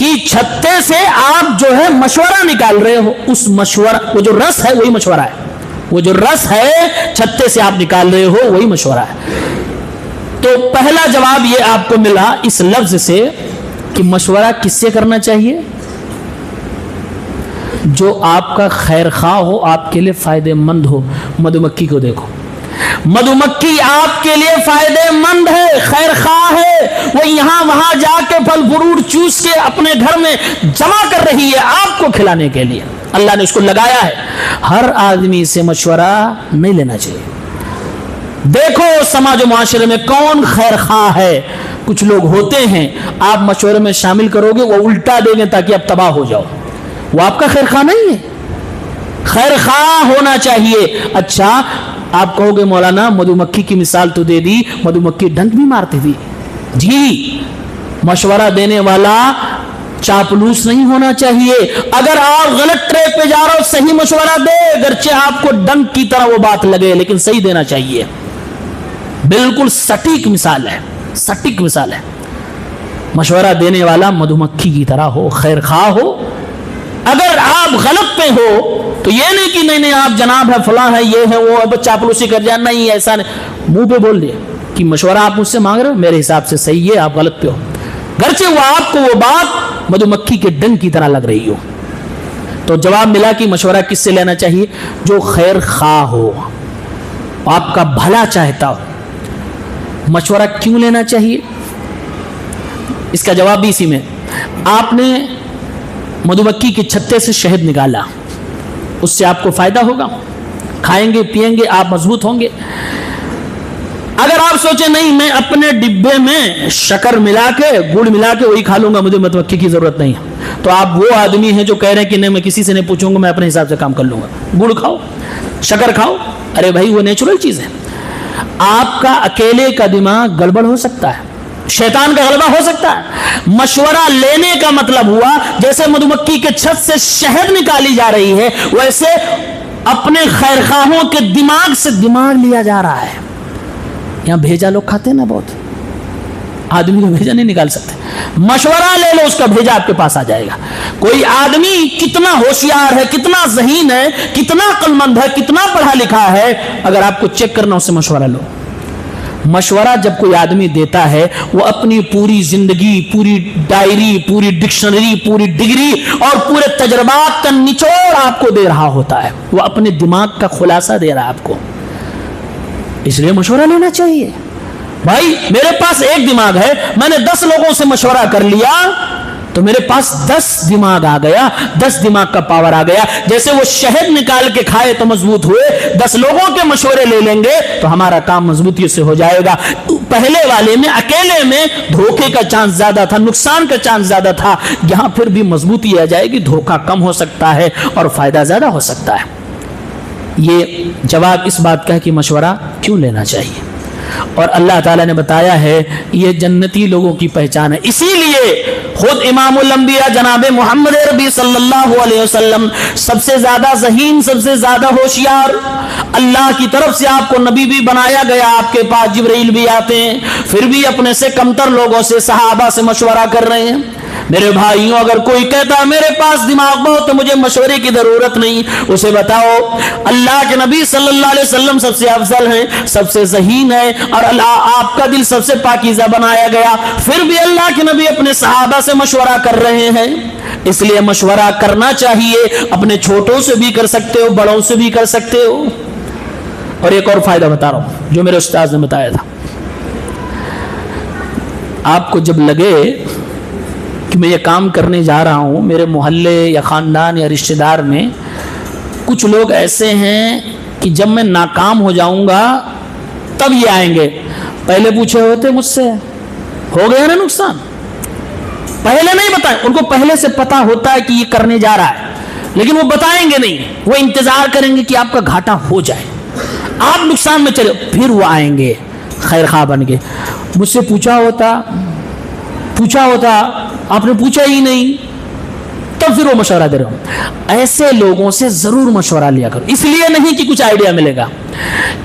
[SPEAKER 1] کہ چھتے سے آپ جو ہے مشورہ نکال رہے ہو، اس مشورہ وہ جو رس ہے وہی مشورہ ہے، وہ جو رس ہے چھتے سے آپ نکال رہے ہو وہی مشورہ ہے۔ تو پہلا جواب یہ آپ کو ملا اس لفظ سے کہ مشورہ کس سے کرنا چاہیے؟ جو آپ کا خیر خواہ ہو، آپ کے لیے فائدہ مند ہو۔ مدھو مکھی کو دیکھو، مدھو مکھی آپ کے لیے فائدہ مند ہے، خیر خواہ ہے، وہ یہاں وہاں جا کے پھل فروٹ چوس کے اپنے گھر میں جمع کر رہی ہے آپ کو کھلانے کے لیے، اللہ نے اس کو لگایا ہے۔ ہر آدمی سے مشورہ نہیں لینا چاہیے۔ دیکھو سماج و معاشرے میں کون خیر خواہ ہے، کچھ لوگ ہوتے ہیں آپ مشورے میں شامل کرو گے وہ الٹا دیں گے تاکہ آپ تباہ ہو جاؤ، وہ آپ کا خیر خواہ نہیں ہے۔ خیر خواہ ہونا چاہیے۔ اچھا آپ کہو گے مولانا مدھو مکھی کی مثال تو دے دی، مدھو مکھی ڈنک بھی مارتی تھی۔ جی، مشورہ دینے والا چاپلوس نہیں ہونا چاہیے۔ اگر آپ غلط ٹریک پہ جا رہے ہو صحیح مشورہ دے، اگرچہ آپ کو ڈنک کی طرح وہ بات لگے لیکن صحیح دینا چاہیے۔ بالکل سٹیک مثال ہے، سٹیک مثال ہے۔ مشورہ دینے والا مدھو مکھی کی طرح ہو، خیر خواہ ہو۔ اگر آپ غلط پہ ہو تو یہ نہیں کہ نہیں آپ جناب ہے فلاں ہے یہ ہے وہ ہے، چاپلوسی کر جائے، نہیں ایسا نہیں، منہ پہ بول دیا کہ مشورہ آپ مجھ سے مانگ رہے ہو میرے حساب سے صحیح ہے، آپ غلط پہ ہو، گرچہ وہ آپ کو وہ بات مدھو مکھی کے ڈنک کی طرح لگ رہی ہو۔ تو جواب ملا کہ مشورہ کس سے لینا چاہیے؟ جو خیر خواہ ہو، آپ کا بھلا چاہتا ہو۔ مشورہ کیوں لینا چاہیے؟ اس کا جواب بھی اسی میں۔ آپ نے مدھو مکھی کے چھتے سے شہد نکالا، اس سے آپ کو فائدہ ہوگا، کھائیں گے پیئیں گے آپ مضبوط ہوں گے۔ اگر آپ سوچیں نہیں میں اپنے ڈبے میں شکر ملا کے گڑ ملا کے وہی کھا لوں گا، مجھے مدھو مکھی کی ضرورت نہیں ہے، تو آپ وہ آدمی ہیں جو کہہ رہے ہیں کہ نہیں میں کسی سے نہیں پوچھوں گا، میں اپنے حساب سے کام کر لوں گا۔ گڑ کھاؤ، شکر کھاؤ، ارے بھائی وہ نیچرل چیز ہے۔ آپ کا اکیلے کا دماغ گڑبڑ ہو سکتا ہے، شیطان کا غلبہ ہو سکتا ہے۔ مشورہ لینے کا مطلب ہوا جیسے مدھو مکھی کے چھت سے شہد نکالی جا رہی ہے، ویسے اپنے خیر خواہوں کے دماغ سے دماغ لیا جا رہا ہے۔ یہاں بھیجا لوگ کھاتے ہیں نا، بہت آدمی کو بھیجا نہیں نکال سکتے، مشورہ لے لو اس کا بھیجا آپ کے پاس آ جائے گا۔ کوئی آدمی کتنا ہوشیار ہے، کتنا ذہین ہے، کتنا عقل مند ہے، کتنا پڑھا لکھا ہے، اگر آپ کو چیک کرنا اس سے مشورہ لو۔ مشورہ جب کوئی آدمی دیتا ہے وہ اپنی پوری زندگی، پوری ڈائری، پوری ڈکشنری، پوری ڈگری اور پورے تجربات کا نچوڑ آپ کو دے رہا ہوتا ہے، وہ اپنے دماغ کا خلاصہ دے رہا ہے آپ کو، اس لیے مشورہ لینا چاہیے۔ بھائی میرے پاس ایک دماغ ہے، میں نے 10 لوگوں سے مشورہ کر لیا تو میرے پاس 10 دماغ آ گیا، 10 دماغ کا پاور آ گیا۔ جیسے وہ شہد نکال کے کھائے تو مضبوط ہوئے، 10 لوگوں کے مشورے لے لیں گے تو ہمارا کام مضبوطی سے ہو جائے گا۔ پہلے والے میں اکیلے میں دھوکے کا چانس زیادہ تھا، نقصان کا چانس زیادہ تھا، یہاں پھر بھی مضبوطی آ جائے گی، دھوکہ کم ہو سکتا ہے اور فائدہ زیادہ ہو سکتا ہے۔ یہ جواب اس بات کا ہے کہ مشورہ کیوں لینا چاہیے، اور اللہ تعالیٰ نے بتایا ہے یہ جنتی لوگوں کی پہچان ہے۔ اسی لیے خود امام الانبیاء جناب محمد عربی صلی اللہ علیہ وسلم سب سے زیادہ ذہین، سب سے زیادہ ہوشیار، اللہ کی طرف سے آپ کو نبی بھی بنایا گیا، آپ کے پاس جبرائیل بھی آتے ہیں، پھر بھی اپنے سے کمتر لوگوں سے، صحابہ سے مشورہ کر رہے ہیں۔ میرے بھائیوں اگر کوئی کہتا ہے میرے پاس دماغ بہت تو مجھے مشورے کی ضرورت نہیں، اسے بتاؤ اللہ کے نبی صلی اللہ علیہ وسلم سب سے افضل ہیں، سب سے ذہین ہے، اور اللہ آپ کا دل سب سے پاکیزہ بنایا گیا، پھر بھی اللہ کے نبی اپنے صحابہ سے مشورہ کر رہے ہیں۔ اس لیے مشورہ کرنا چاہیے، اپنے چھوٹوں سے بھی کر سکتے ہو، بڑوں سے بھی کر سکتے ہو۔ اور ایک اور فائدہ بتا رہا ہوں جو میرے استاذ نے بتایا تھا، آپ کو جب لگے کہ میں یہ کام کرنے جا رہا ہوں، میرے محلے یا خاندان یا رشتہ دار میں کچھ لوگ ایسے ہیں کہ جب میں ناکام ہو جاؤں گا تب یہ آئیں گے، پہلے پوچھے ہوتے مجھ سے، ہو گیا نا نقصان، پہلے نہیں بتائیں، ان کو پہلے سے پتا ہوتا ہے کہ یہ کرنے جا رہا ہے، لیکن وہ بتائیں گے نہیں، وہ انتظار کریں گے کہ آپ کا گھاٹا ہو جائے، آپ نقصان میں چلے، پھر وہ آئیں گے خیر خواہ بن کے۔ مجھ سے پوچھا ہوتا آپ نے پوچھا ہی نہیں، تب پھر وہ مشورہ دے رہا ہوں۔ ایسے لوگوں سے ضرور مشورہ لیا کرو، اس لیے نہیں کہ کچھ آئیڈیا ملے گا،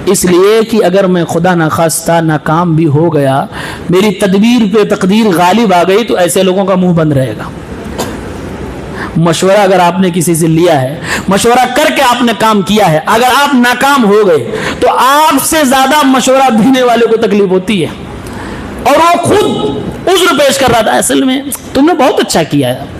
[SPEAKER 1] اس لیے کہ اگر میں خدا نخواستہ ناکام بھی ہو گیا، میری تدبیر پہ تقدیر غالب آ گئی تو ایسے لوگوں کا منہ بند رہے گا، مشورہ اگر آپ نے کسی سے لیا ہے، مشورہ کر کے آپ نے کام کیا ہے، اگر آپ ناکام ہو گئے تو آپ سے زیادہ مشورہ دینے والے کو تکلیف ہوتی ہے، اور وہ خود عذر پیش کر رہا تھا، اصل میں تم نے بہت اچھا کیا ہے،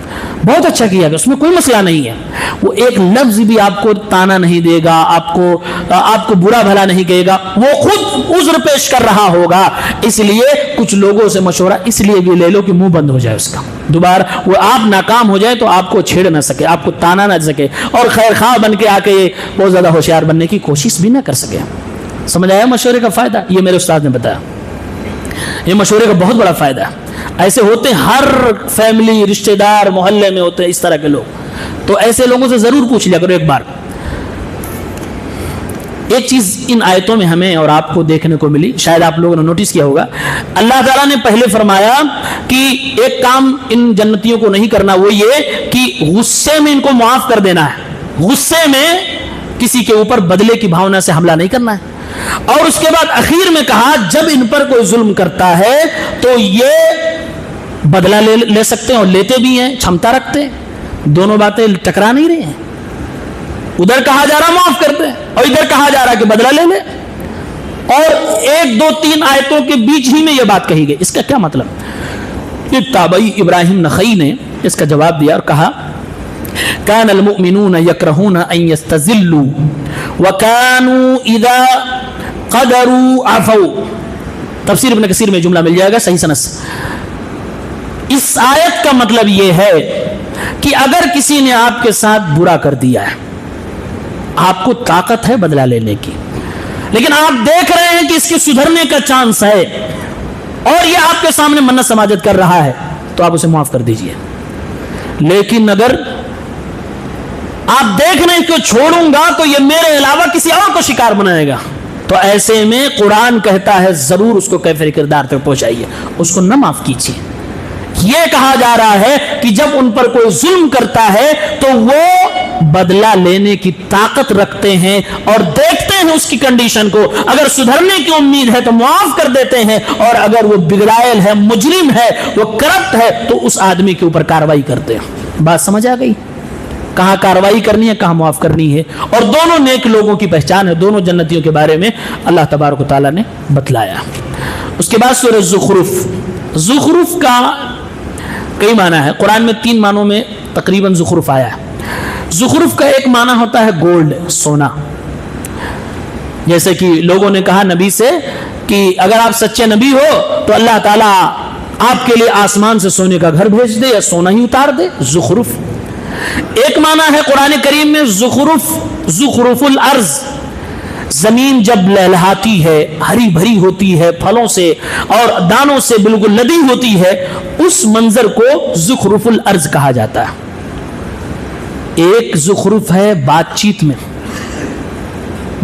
[SPEAKER 1] بہت اچھا کیا ہے، اس میں کوئی مسئلہ نہیں ہے، وہ ایک لفظ بھی آپ کو تانا نہیں دے گا، آپ کو برا بھلا نہیں کہے گا، وہ خود عذر پیش کر رہا ہوگا۔ اس لیے کچھ لوگوں سے مشورہ اس لیے بھی لے لو کہ منہ بند ہو جائے اس کا، دوبارہ وہ آپ ناکام ہو جائے تو آپ کو چھیڑ نہ سکے، آپ کو تانا نہ سکے، اور خیر خواہ بن کے آ کے بہت زیادہ ہوشیار بننے کی کوشش بھی نہ کر سکے۔ سمجھ آیا مشورے کا فائدہ؟ یہ میرے استاد نے بتایا، یہ مشورے کا بہت بڑا فائدہ ہے۔ ایسے ہوتے ہیں، ہر فیملی، رشتہ دار، محلے میں ہوتے ہیں اس طرح کے لوگ، تو ایسے لوگوں سے ضرور پوچھ لیا کرو ایک بار۔ ایک چیز ان آیتوں میں ہمیں اور آپ کو دیکھنے کو ملی، شاید آپ لوگوں نے نوٹس کیا ہوگا، اللہ تعالیٰ نے پہلے فرمایا کہ ایک کام ان جنتیوں کو نہیں کرنا، وہ یہ کہ غصے میں ان کو معاف کر دینا ہے، غصے میں کسی کے اوپر بدلے کی بھاونا سے حملہ نہیں کرنا ہے، اور اس کے بعد اخیر میں کہا جب ان پر کوئی ظلم کرتا ہے تو یہ بدلہ لے سکتے ہیں، اور لیتے بھی ہیں، چھمتا رکھتے ہیں، دونوں باتیں ٹکرا نہیں رہی ہیں، ادھر کہا جا رہا معاف کرتے ہیں اور ادھر کہا جا رہا کہ بدلہ لے لے، اور ایک دو تین آیتوں کے بیچ ہی میں یہ بات کہی گئی۔ اس کا کیا مطلب؟ یہ تابعی ابراہیم نخعی نے اس کا جواب دیا اور کہا کان المؤمنون یکرہون ان یستذلوا وکانوا اذا قدروا عفوا، تفسیر ابن کثیر میں جملہ مل جائے گا صحیح سند سے۔ اس آیت کا مطلب یہ ہے کہ اگر کسی نے آپ کے ساتھ برا کر دیا ہے، آپ کو طاقت ہے بدلہ لینے کی، لیکن آپ دیکھ رہے ہیں کہ اس کے سدھرنے کا چانس ہے اور یہ آپ کے سامنے منت سماجت کر رہا ہے، تو آپ اسے معاف کر دیجئے۔ لیکن اگر آپ دیکھ رہے ہیں کہ چھوڑوں گا تو یہ میرے علاوہ کسی اور کو شکار بنائے گا، تو ایسے میں قرآن کہتا ہے ضرور اس کو کیفر کردار تک پہنچائیے، اس کو نہ معاف کیجیے۔ یہ کہا جا رہا ہے کہ جب ان پر کوئی ظلم کرتا ہے تو وہ بدلہ لینے کی طاقت رکھتے ہیں اور دیکھتے ہیں اس کی کنڈیشن کو، اگر سدھرنے کی امید ہے تو معاف کر دیتے ہیں، اور اگر وہ بگڑائل ہے، مجرم ہے، وہ کرپٹ ہے، تو اس آدمی کے اوپر کارروائی کرتے ہیں۔ بات سمجھ آ گئی؟ کہاں کارروائی کرنی ہے، کہاں معاف کرنی ہے، اور دونوں نیک لوگوں کی پہچان ہے، دونوں جنتیوں کے بارے میں اللہ تبارک و تعالیٰ نے بتلایا۔ اس کے بعد سورہ زخرف، زخرف کا کئی معنی ہے، قرآن میں 3 معنوں میں تقریباً زخرف آیا ہے۔ زخرف کا ایک معنی ہوتا ہے گولڈ، سونا، جیسے کہ لوگوں نے کہا نبی سے کہ اگر آپ سچے نبی ہو تو اللہ تعالیٰ آپ کے لیے آسمان سے سونے کا گھر بھیج دے یا سونا ہی اتار دے، زخرف۔ ایک معنی ہے قرآن کریم میں زخرف، زخرف الارض، زمین جب لہلہاتی ہے، ہری بھری ہوتی ہے، پھلوں سے اور دانوں سے بالکل لدی ہوتی ہے، اس منظر کو زخرف الارض کہا جاتا ہے۔ ایک زخرف ہے بات چیت میں،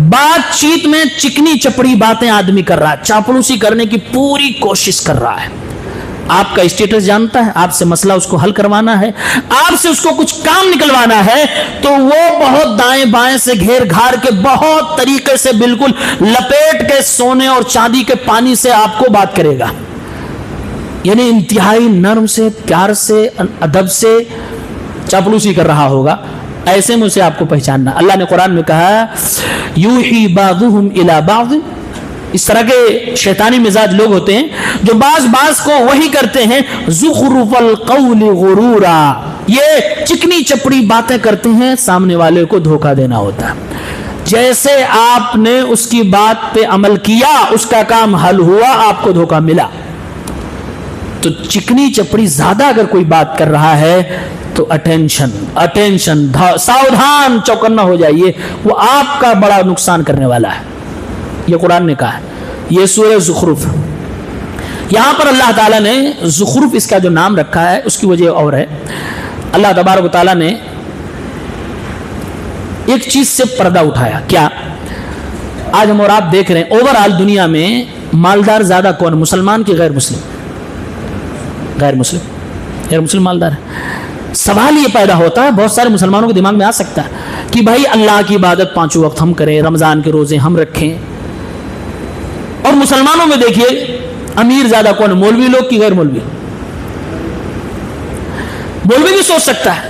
[SPEAKER 1] بات چیت میں چکنی چپڑی باتیں آدمی کر رہا ہے، چاپلوسی کرنے کی پوری کوشش کر رہا ہے، آپ کا اسٹیٹس جانتا ہے، آپ سے مسئلہ اس کو حل کروانا ہے، آپ سے اس کو کچھ کام نکلوانا ہے، تو وہ بہت دائیں بائیں سے گھیر گھار کے بہت طریقے سے بالکل لپیٹ کے سونے اور چاندی کے پانی سے آپ کو بات کرے گا، یعنی انتہائی نرم سے، پیار سے، ادب سے چاپلوسی کر رہا ہوگا۔ ایسے میں اسے آپ کو پہچاننا۔ اللہ نے قرآن میں کہا یوحی بعضهم الی بعض، اس طرح کے شیطانی مزاج لوگ ہوتے ہیں جو بعض کو وہی کرتے ہیں، زخرف القول غرورا، یہ چکنی چپڑی باتیں کرتے ہیں، سامنے والے کو دھوکہ دینا ہوتا ہے۔ جیسے آپ نے اس کی بات پہ عمل کیا، اس کا کام حل ہوا، آپ کو دھوکہ ملا۔ تو چکنی چپڑی زیادہ اگر کوئی بات کر رہا ہے تو اٹینشن، ساودھان، چوکنا ہو جائیے، وہ آپ کا بڑا نقصان کرنے والا ہے۔ یہ قرآن نے کہا ہے، یہ سورہ زخرف۔ یہاں پر اللہ تعالیٰ نے زخرف اس کا جو نام رکھا ہے اس کی وجہ اور ہے، اللہ تبارک و تعالیٰ نے ایک چیز سے پردہ اٹھایا۔ کیا؟ آج ہم اور آپ دیکھ رہے ہیں اوورآل دنیا میں مالدار زیادہ کون، مسلمان کی غیر مسلم؟ غیر مسلم مالدار ہے۔ سوال یہ پیدا ہوتا ہے، بہت سارے مسلمانوں کے دماغ میں آ سکتا ہے کہ بھائی اللہ کی عبادت 5 وقت ہم کریں، رمضان کے روزے ہم رکھیں، اور مسلمانوں میں دیکھیے امیر زیادہ کون، مولوی لوگ کی غیر مولوی؟ مولوی بھی سوچ سکتا ہے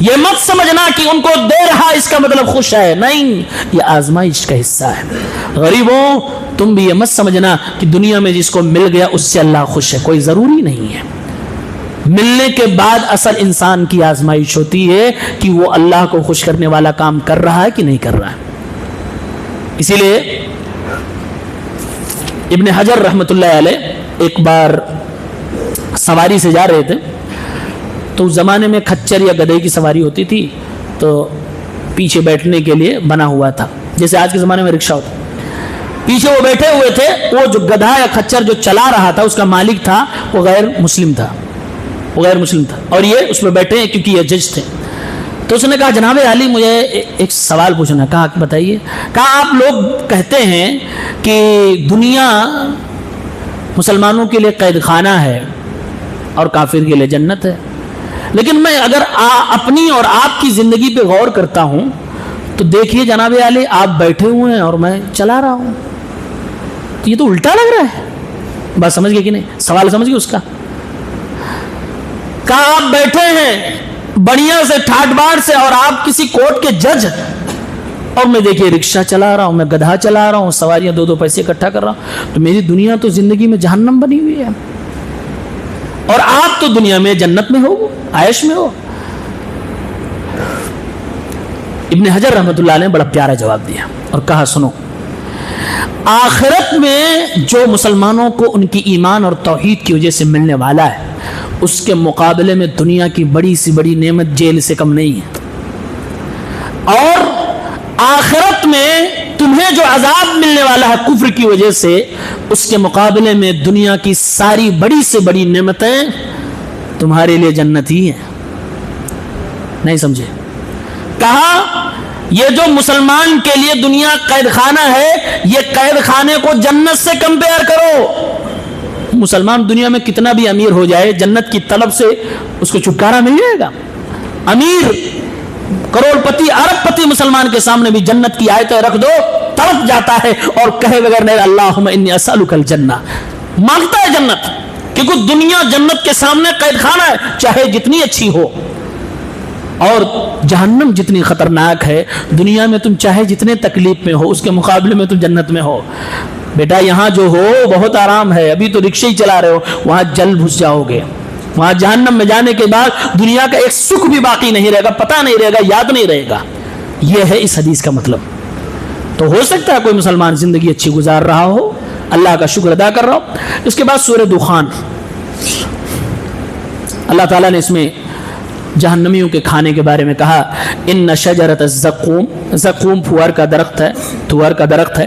[SPEAKER 1] یہ مت سمجھنا کہ ان کو دے رہا اس کا مطلب خوش ہے، نہیں، یہ آزمائش کا حصہ ہے۔ غریبوں تم بھی یہ مت سمجھنا کہ دنیا میں جس کو مل گیا اس سے اللہ خوش ہے، کوئی ضروری نہیں ہے۔ ملنے کے بعد اصل انسان کی آزمائش ہوتی ہے کہ وہ اللہ کو خوش کرنے والا کام کر رہا ہے کہ نہیں کر رہا ہے۔ اسی لیے ابن حجر رحمۃ اللہ علیہ ایک بار سواری سے جا رہے تھے، تو اس زمانے میں کھچر یا گدھے کی سواری ہوتی تھی، تو پیچھے بیٹھنے کے لیے بنا ہوا تھا، جیسے آج کے زمانے میں رکشہ ہوتا، پیچھے وہ بیٹھے ہوئے تھے۔ وہ جو گدھا یا کھچر جو چلا رہا تھا اس کا مالک تھا، وہ غیر مسلم تھا، اور یہ اس میں بیٹھے ہیں کیونکہ یہ جج تھے۔ تو اس نے کہا جناب عالی مجھے ایک سوال پوچھنا ہے۔ کہا بتائیے۔ کہا آپ لوگ کہتے ہیں کہ دنیا مسلمانوں کے لیے قید خانہ ہے اور کافر کے لیے جنت ہے، لیکن میں اگر اپنی اور آپ کی زندگی پہ غور کرتا ہوں تو دیکھیے جناب عالی آپ بیٹھے ہوئے ہیں اور میں چلا رہا ہوں، تو یہ تو الٹا لگ رہا ہے۔ بات سمجھ گئے کہ نہیں؟ سوال سمجھ گئے اس کا؟ کہا آپ بیٹھے ہیں بڑھیا سے ٹھاٹ باٹ سے اور آپ کسی کورٹ کے جج، اور میں دیکھیے رکشہ چلا رہا ہوں، میں گدھا چلا رہا ہوں، سواریاں دو پیسے اکٹھا کر رہا ہوں، تو میری دنیا تو زندگی میں جہنم بنی ہوئی ہے، اور آپ تو دنیا میں جنت میں ہو، عیش میں ہو۔ ابن حجر رحمۃ اللہ علیہ نے بڑا پیارا جواب دیا اور کہا سنو، آخرت میں جو مسلمانوں کو ان کی ایمان اور توحید کی وجہ سے ملنے والا ہے اس کے مقابلے میں دنیا کی بڑی سی بڑی نعمت جیل سے کم نہیں ہے، اور آخرت میں تمہیں جو عذاب ملنے والا ہے کفر کی وجہ سے اس کے مقابلے میں دنیا کی ساری بڑی سے بڑی نعمتیں تمہارے لیے جنت ہی ہیں۔ نہیں سمجھے؟ کہا یہ جو مسلمان کے لیے دنیا قید خانہ ہے، یہ قید خانے کو جنت سے کمپیئر کرو۔ مسلمان دنیا میں کتنا بھی امیر ہو جائے، جنت کی طلب سے اس کو چھٹکارا نہیں رہے گا۔ امیر کروڑ پتی ارب پتی مسلمان کے سامنے بھی جنت کی آیتیں رکھ دو تڑپ جاتا ہے اور کہے بغیر نہیں اللہم انی اسألک الجنہ، مانگتا ہے جنت، کیونکہ دنیا جنت کے سامنے قید خانہ ہے، چاہے جتنی اچھی ہو، اور جہنم جتنی خطرناک ہے۔ دنیا میں تم چاہے جتنے تکلیف میں ہو اس کے مقابلے میں تم جنت میں ہو۔ بیٹا یہاں جو ہو بہت آرام ہے، ابھی تو رکشے ہی چلا رہے ہو، وہاں جل بھس جاؤ گے، وہاں جہنم میں جانے کے بعد دنیا کا ایک سکھ بھی باقی نہیں رہے گا، پتہ نہیں رہے گا، یاد نہیں رہے گا۔ یہ ہے اس حدیث کا مطلب۔ تو ہو سکتا ہے کوئی مسلمان زندگی اچھی گزار رہا ہو، اللہ کا شکر ادا کر رہا ہو۔ اس کے بعد سورہ دخان، اللہ تعالیٰ نے اس میں جہنمیوں کے کھانے کے بارے میں کہا ان شجرۃ الزقوم، زقوم پھوار کا درخت ہے، تھوار کا درخت ہے،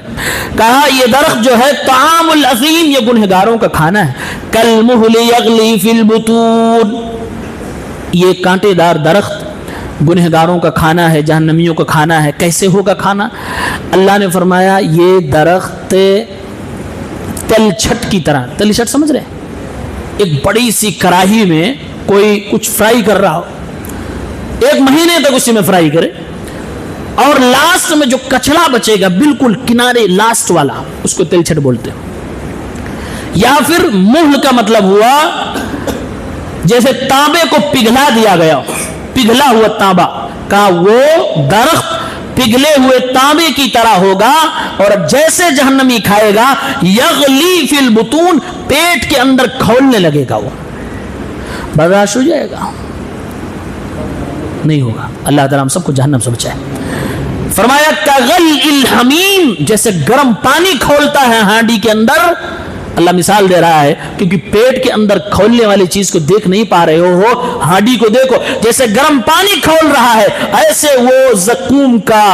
[SPEAKER 1] کہا یہ درخت جو ہے طعام الاثیم، یہ گنہگاروں کا کھانا ہے، کالمہل یغلی فی البطون، یہ کانٹے دار درخت گنہگاروں کا کھانا ہے، جہنمیوں کا کھانا ہے۔ کیسے ہوگا کھانا؟ اللہ نے فرمایا یہ درخت تل چھٹ کی طرح، تل چھٹ سمجھ رہے ہیں؟ ایک بڑی سی کڑاہی میں کوئی کچھ فرائی کر رہا ہو، ایک مہینے تک اسی میں فرائی کرے، اور لاسٹ میں جو کچڑا بچے گا بالکل کنارے لاسٹ والا، اس کو تل چھٹ بولتے ہیں۔ یا پھر مہل کا مطلب ہوا جیسے تانبے کو پگھلا دیا گیا، پگھلا ہوا تانبا کا وہ درخت پگھلے ہوئے تانبے کی طرح ہوگا، اور جیسے جہنمی کھائے گا یغلی فی البطون، پیٹ کے اندر کھولنے لگے گا، وہ برداشت ہو جائے گا؟ نہیں ہوگا۔ اللہ تعالیٰ ہم سب کو جہنم سے بچائے۔ فرمایا کغلی الحمیم، جیسے گرم پانی کھولتا ہے ہانڈی کے اندر، اللہ مثال دے رہا ہے کیونکہ پیٹ کے اندر کھولنے والی چیز کو دیکھ نہیں پا رہے ہو، ہانڈی کو دیکھو، جیسے گرم پانی کھول رہا ہے ایسے وہ زقوم کا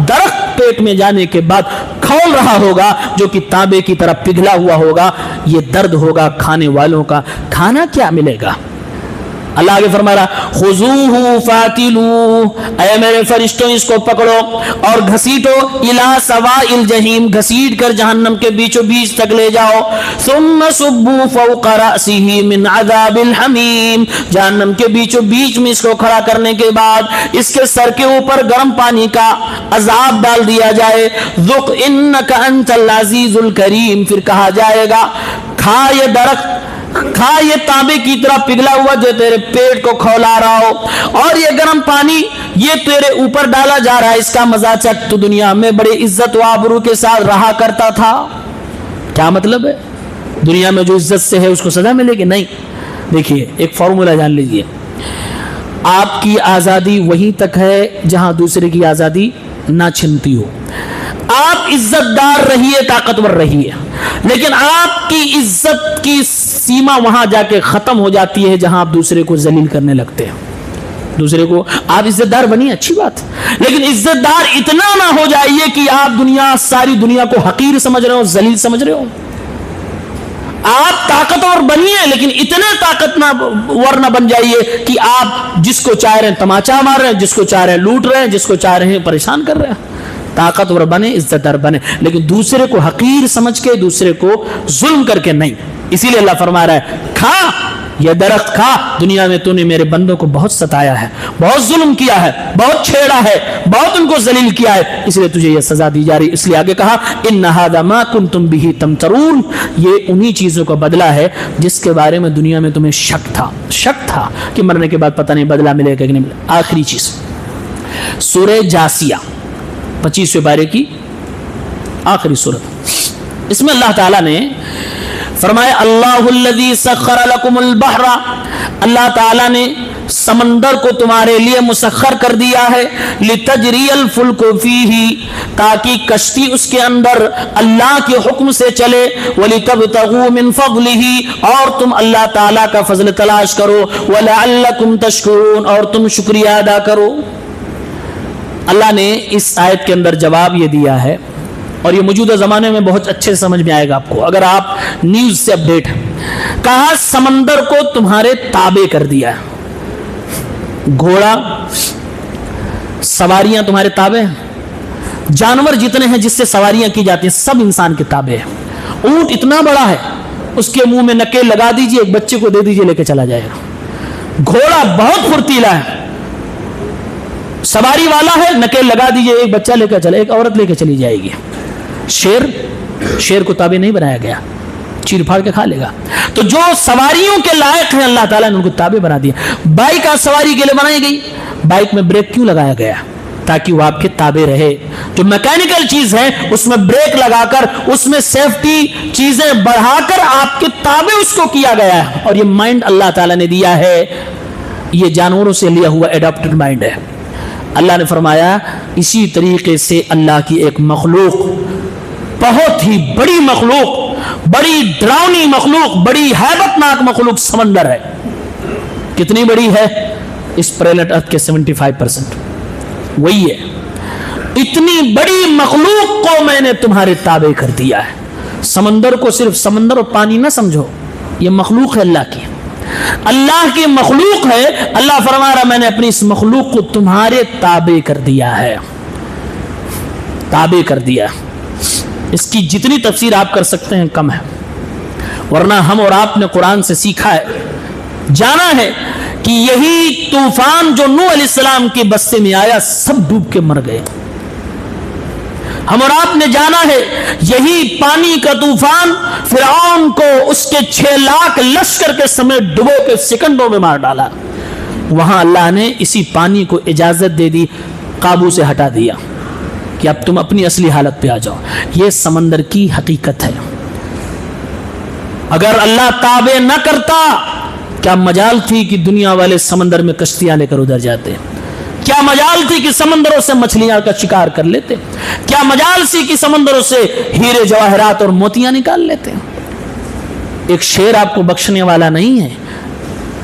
[SPEAKER 1] درخت پیٹ میں جانے کے بعد کھول رہا ہوگا، جو کہ تانبے کی طرح پگھلا ہوا ہوگا۔ یہ درد ہوگا کھانے والوں کا۔ کھانا کیا ملے گا؟ اللہ آگے فرما رہا خذوہ فاعتلوہ، اے میرے فرشتوں اس کو پکڑو اور گھسیٹو، الی سواء الجحیم، گھسیٹ کر جہنم کے بیچو بیچ تک لے جاؤ، ثم صبوا فوق رأسہ من عذاب الحمیم، جہنم کے بیچو بیچ میں اس کو کھڑا کرنے کے بعد اس کے سر کے اوپر گرم پانی کا عذاب ڈال دیا جائے، ذق انک انت العزیز الکریم، پھر کہا جائے گا کھا یہ درخت کھا یہ تانبے کی طرح پگھلا ہوا جو تیرے پیٹ کو کھولا رہا ہو، اور یہ گرم پانی یہ تیرے اوپر ڈالا جا رہا ہے، اس کا مزہ چکھ، تو دنیا میں بڑے عزت و آبرو کے ساتھ رہا کرتا تھا۔ کیا مطلب ہے؟ دنیا میں جو عزت سے ہے اس کو سزا ملے گی؟ نہیں۔ دیکھیے ایک فارمولا جان لیجئے، آپ کی آزادی وہیں تک ہے جہاں دوسرے کی آزادی نہ چھنتی ہو۔ آپ عزت دار رہیے، طاقتور رہیے، لیکن آپ کی عزت کی سیما وہاں جا کے ختم ہو جاتی ہے جہاں آپ دوسرے کو ذلیل کرنے لگتے ہیں۔ دوسرے کو آپ عزت دار بنیے، اچھی بات، لیکن عزت دار اتنا نہ ہو جائیے کہ آپ ساری دنیا کو حقیر سمجھ رہے ہو، ذلیل سمجھ رہے ہو۔ آپ طاقتور بنیے لیکن اتنے طاقتور نہ بن جائیے کہ آپ جس کو چاہ رہے ہیں تماچا مار رہے ہیں، جس کو چاہ رہے ہیں لوٹ رہے ہیں، جس کو چاہ رہے ہیں پریشان کر رہے ہیں۔ طاقتور بنے، عزت دار بنے، لیکن دوسرے کو حقیر سمجھ کے، دوسرے کو ظلم کر کے نہیں۔ اسی لیے اللہ فرما رہا ہے کھا یہ درخت کھا، دنیا میں تو نے میرے بندوں کو بہت ستایا ہے، بہت ظلم کیا ہے، بہت چھیڑا ہے، بہت ان کو ذلیل کیا ہے، اس لیے تجھے یہ سزا دی جا رہی۔ اس لیے آگے کہا ان ھذا ما کنتم به تمترون، یہ انہی چیزوں کا بدلہ ہے جس کے بارے میں دنیا میں تمہیں شک تھا کہ مرنے کے بعد پتہ نہیں بدلہ ملے گا کہ نہیں ملے۔ آخری چیز سورہ جاسیہ 25ویں پارے کی آخری سورت، اس میں اللہ تعالیٰ نے فرمایا اللہ الذی سخر لکم البحر، اللہ تعالیٰ نے سمندر کو تمہارے لیے مسخر کر دیا ہے، لتجری الفلک فیہ، تاکہ کشتی اس کے اندر اللہ کے حکم سے چلے، ولتبتغوا من فضلہ، اور تم اللہ تعالیٰ کا فضل تلاش کرو، ولعلکم تشکرون، اور تم شکریہ ادا کرو۔ اللہ نے اس آیت کے اندر جواب یہ دیا ہے، اور یہ موجودہ زمانے میں بہت اچھے سمجھ میں آئے گا آپ کو اگر آپ نیوز سے اپڈیٹ ہیں۔ کہا سمندر کو تمہارے تابع کر دیا ہے، گھوڑا سواریاں تمہارے تابع ہیں، جانور جتنے ہیں جس سے سواریاں کی جاتی ہیں سب انسان کے تابع ہیں۔ اونٹ اتنا بڑا ہے، اس کے منہ میں نکیل لگا دیجئے، ایک بچے کو دے دیجئے لے کے چلا جائے گا۔ گھوڑا بہت پھرتیلا ہے، سواری والا ہے، نکیل لگا دیجئے ایک بچہ لے کر چلے، ایک عورت لے کے چلی جائے گی۔ شیر کو تابع نہیں بنایا گیا، چیر پھاڑ کے کھا لے گا۔ تو جو سواریوں کے لائق ہیں اللہ تعالیٰ نے ان کو تابع بنا دیا۔ بائک آج سواری کے لیے بنائی گئی، بائک میں بریک کیوں لگایا گیا؟ تاکہ وہ آپ کے تابع رہے۔ جو میکینیکل چیز ہے اس میں بریک لگا کر، اس میں سیفٹی چیزیں بڑھا کر آپ کے تابع اس کو کیا گیا ہے۔ اور یہ مائنڈ اللہ تعالیٰ نے دیا ہے، یہ جانوروں سے لیا ہوا ایڈاپٹڈ مائنڈ ہے۔ اللہ نے فرمایا اسی طریقے سے اللہ کی ایک مخلوق، بہت ہی بڑی مخلوق، بڑی ڈراؤنی مخلوق، بڑی ہیبت ناک مخلوق سمندر ہے۔ کتنی بڑی ہے؟ اس پلینٹ ارتھ کے 75% وہی ہے۔ اتنی بڑی مخلوق کو میں نے تمہارے تابع کر دیا ہے۔ سمندر کو صرف سمندر اور پانی نہ سمجھو، یہ مخلوق ہے اللہ کی، اللہ کی مخلوق ہے۔ اللہ فرما رہا میں نے اپنی اس مخلوق کو تمہارے تابع کر دیا ہے، تابع کر دیا۔ اس کی جتنی تفسیر آپ کر سکتے ہیں کم ہے، ورنہ ہم اور آپ نے قرآن سے سیکھا ہے، جانا ہے کہ یہی طوفان جو نوح علیہ السلام کی بستی میں آیا سب ڈوب کے مر گئے۔ ہم اور آپ نے جانا ہے یہی پانی کا طوفان فرعون کو اس کے 6 لاکھ لشکر کے سمیت ڈبو کے سیکنڈوں میں مار ڈالا۔ وہاں اللہ نے اسی پانی کو اجازت دے دی، قابو سے ہٹا دیا کہ اب تم اپنی اصلی حالت پہ آ جاؤ۔ یہ سمندر کی حقیقت ہے۔ اگر اللہ تابع نہ کرتا کیا مجال تھی کہ دنیا والے سمندر میں کشتیاں لے کر ادھر جاتے؟ کیا مجال تھی کہ سمندروں سے مچھلیاں کا شکار کر لیتے؟ کیا مجال سی کہ سمندروں سے ہیرے جواہرات اور موتیاں نکال لیتے؟ ایک شیر آپ کو بخشنے والا نہیں ہے،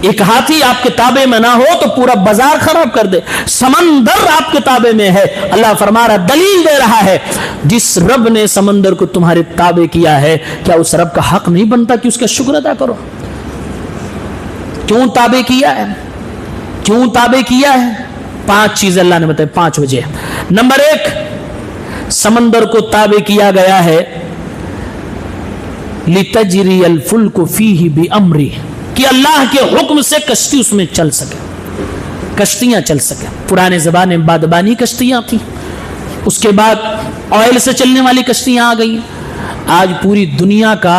[SPEAKER 1] ایک ہاتھی آپ کے تابع میں نہ ہو تو پورا بازار خراب کر دے۔ سمندر آپ کے تابع میں ہے، اللہ فرما رہا، دلیل دے رہا ہے، جس رب نے سمندر کو تمہارے تابع کیا ہے کیا اس رب کا حق نہیں بنتا کہ اس کا شکر ادا کرو؟ کیوں تابع کیا ہے؟ کیوں تابع کیا ہے؟ 5 چیزیں اللہ نے بتائی، 5 وجہ۔ نمبر 1، سمندر کو تابع کیا گیا ہے لِتَجْرِيَ الْفُلْكُ فِيهِ بِأَمْرِهِ، کہ اللہ کے حکم سے کشتی اس میں چل سکے، کشتیاں چل سکے۔ پرانے زمانے میں بادبانی کشتیاں تھیں، اس کے بعد آئل سے چلنے والی کشتیاں آ گئی۔ آج پوری دنیا کا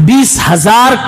[SPEAKER 1] 20,000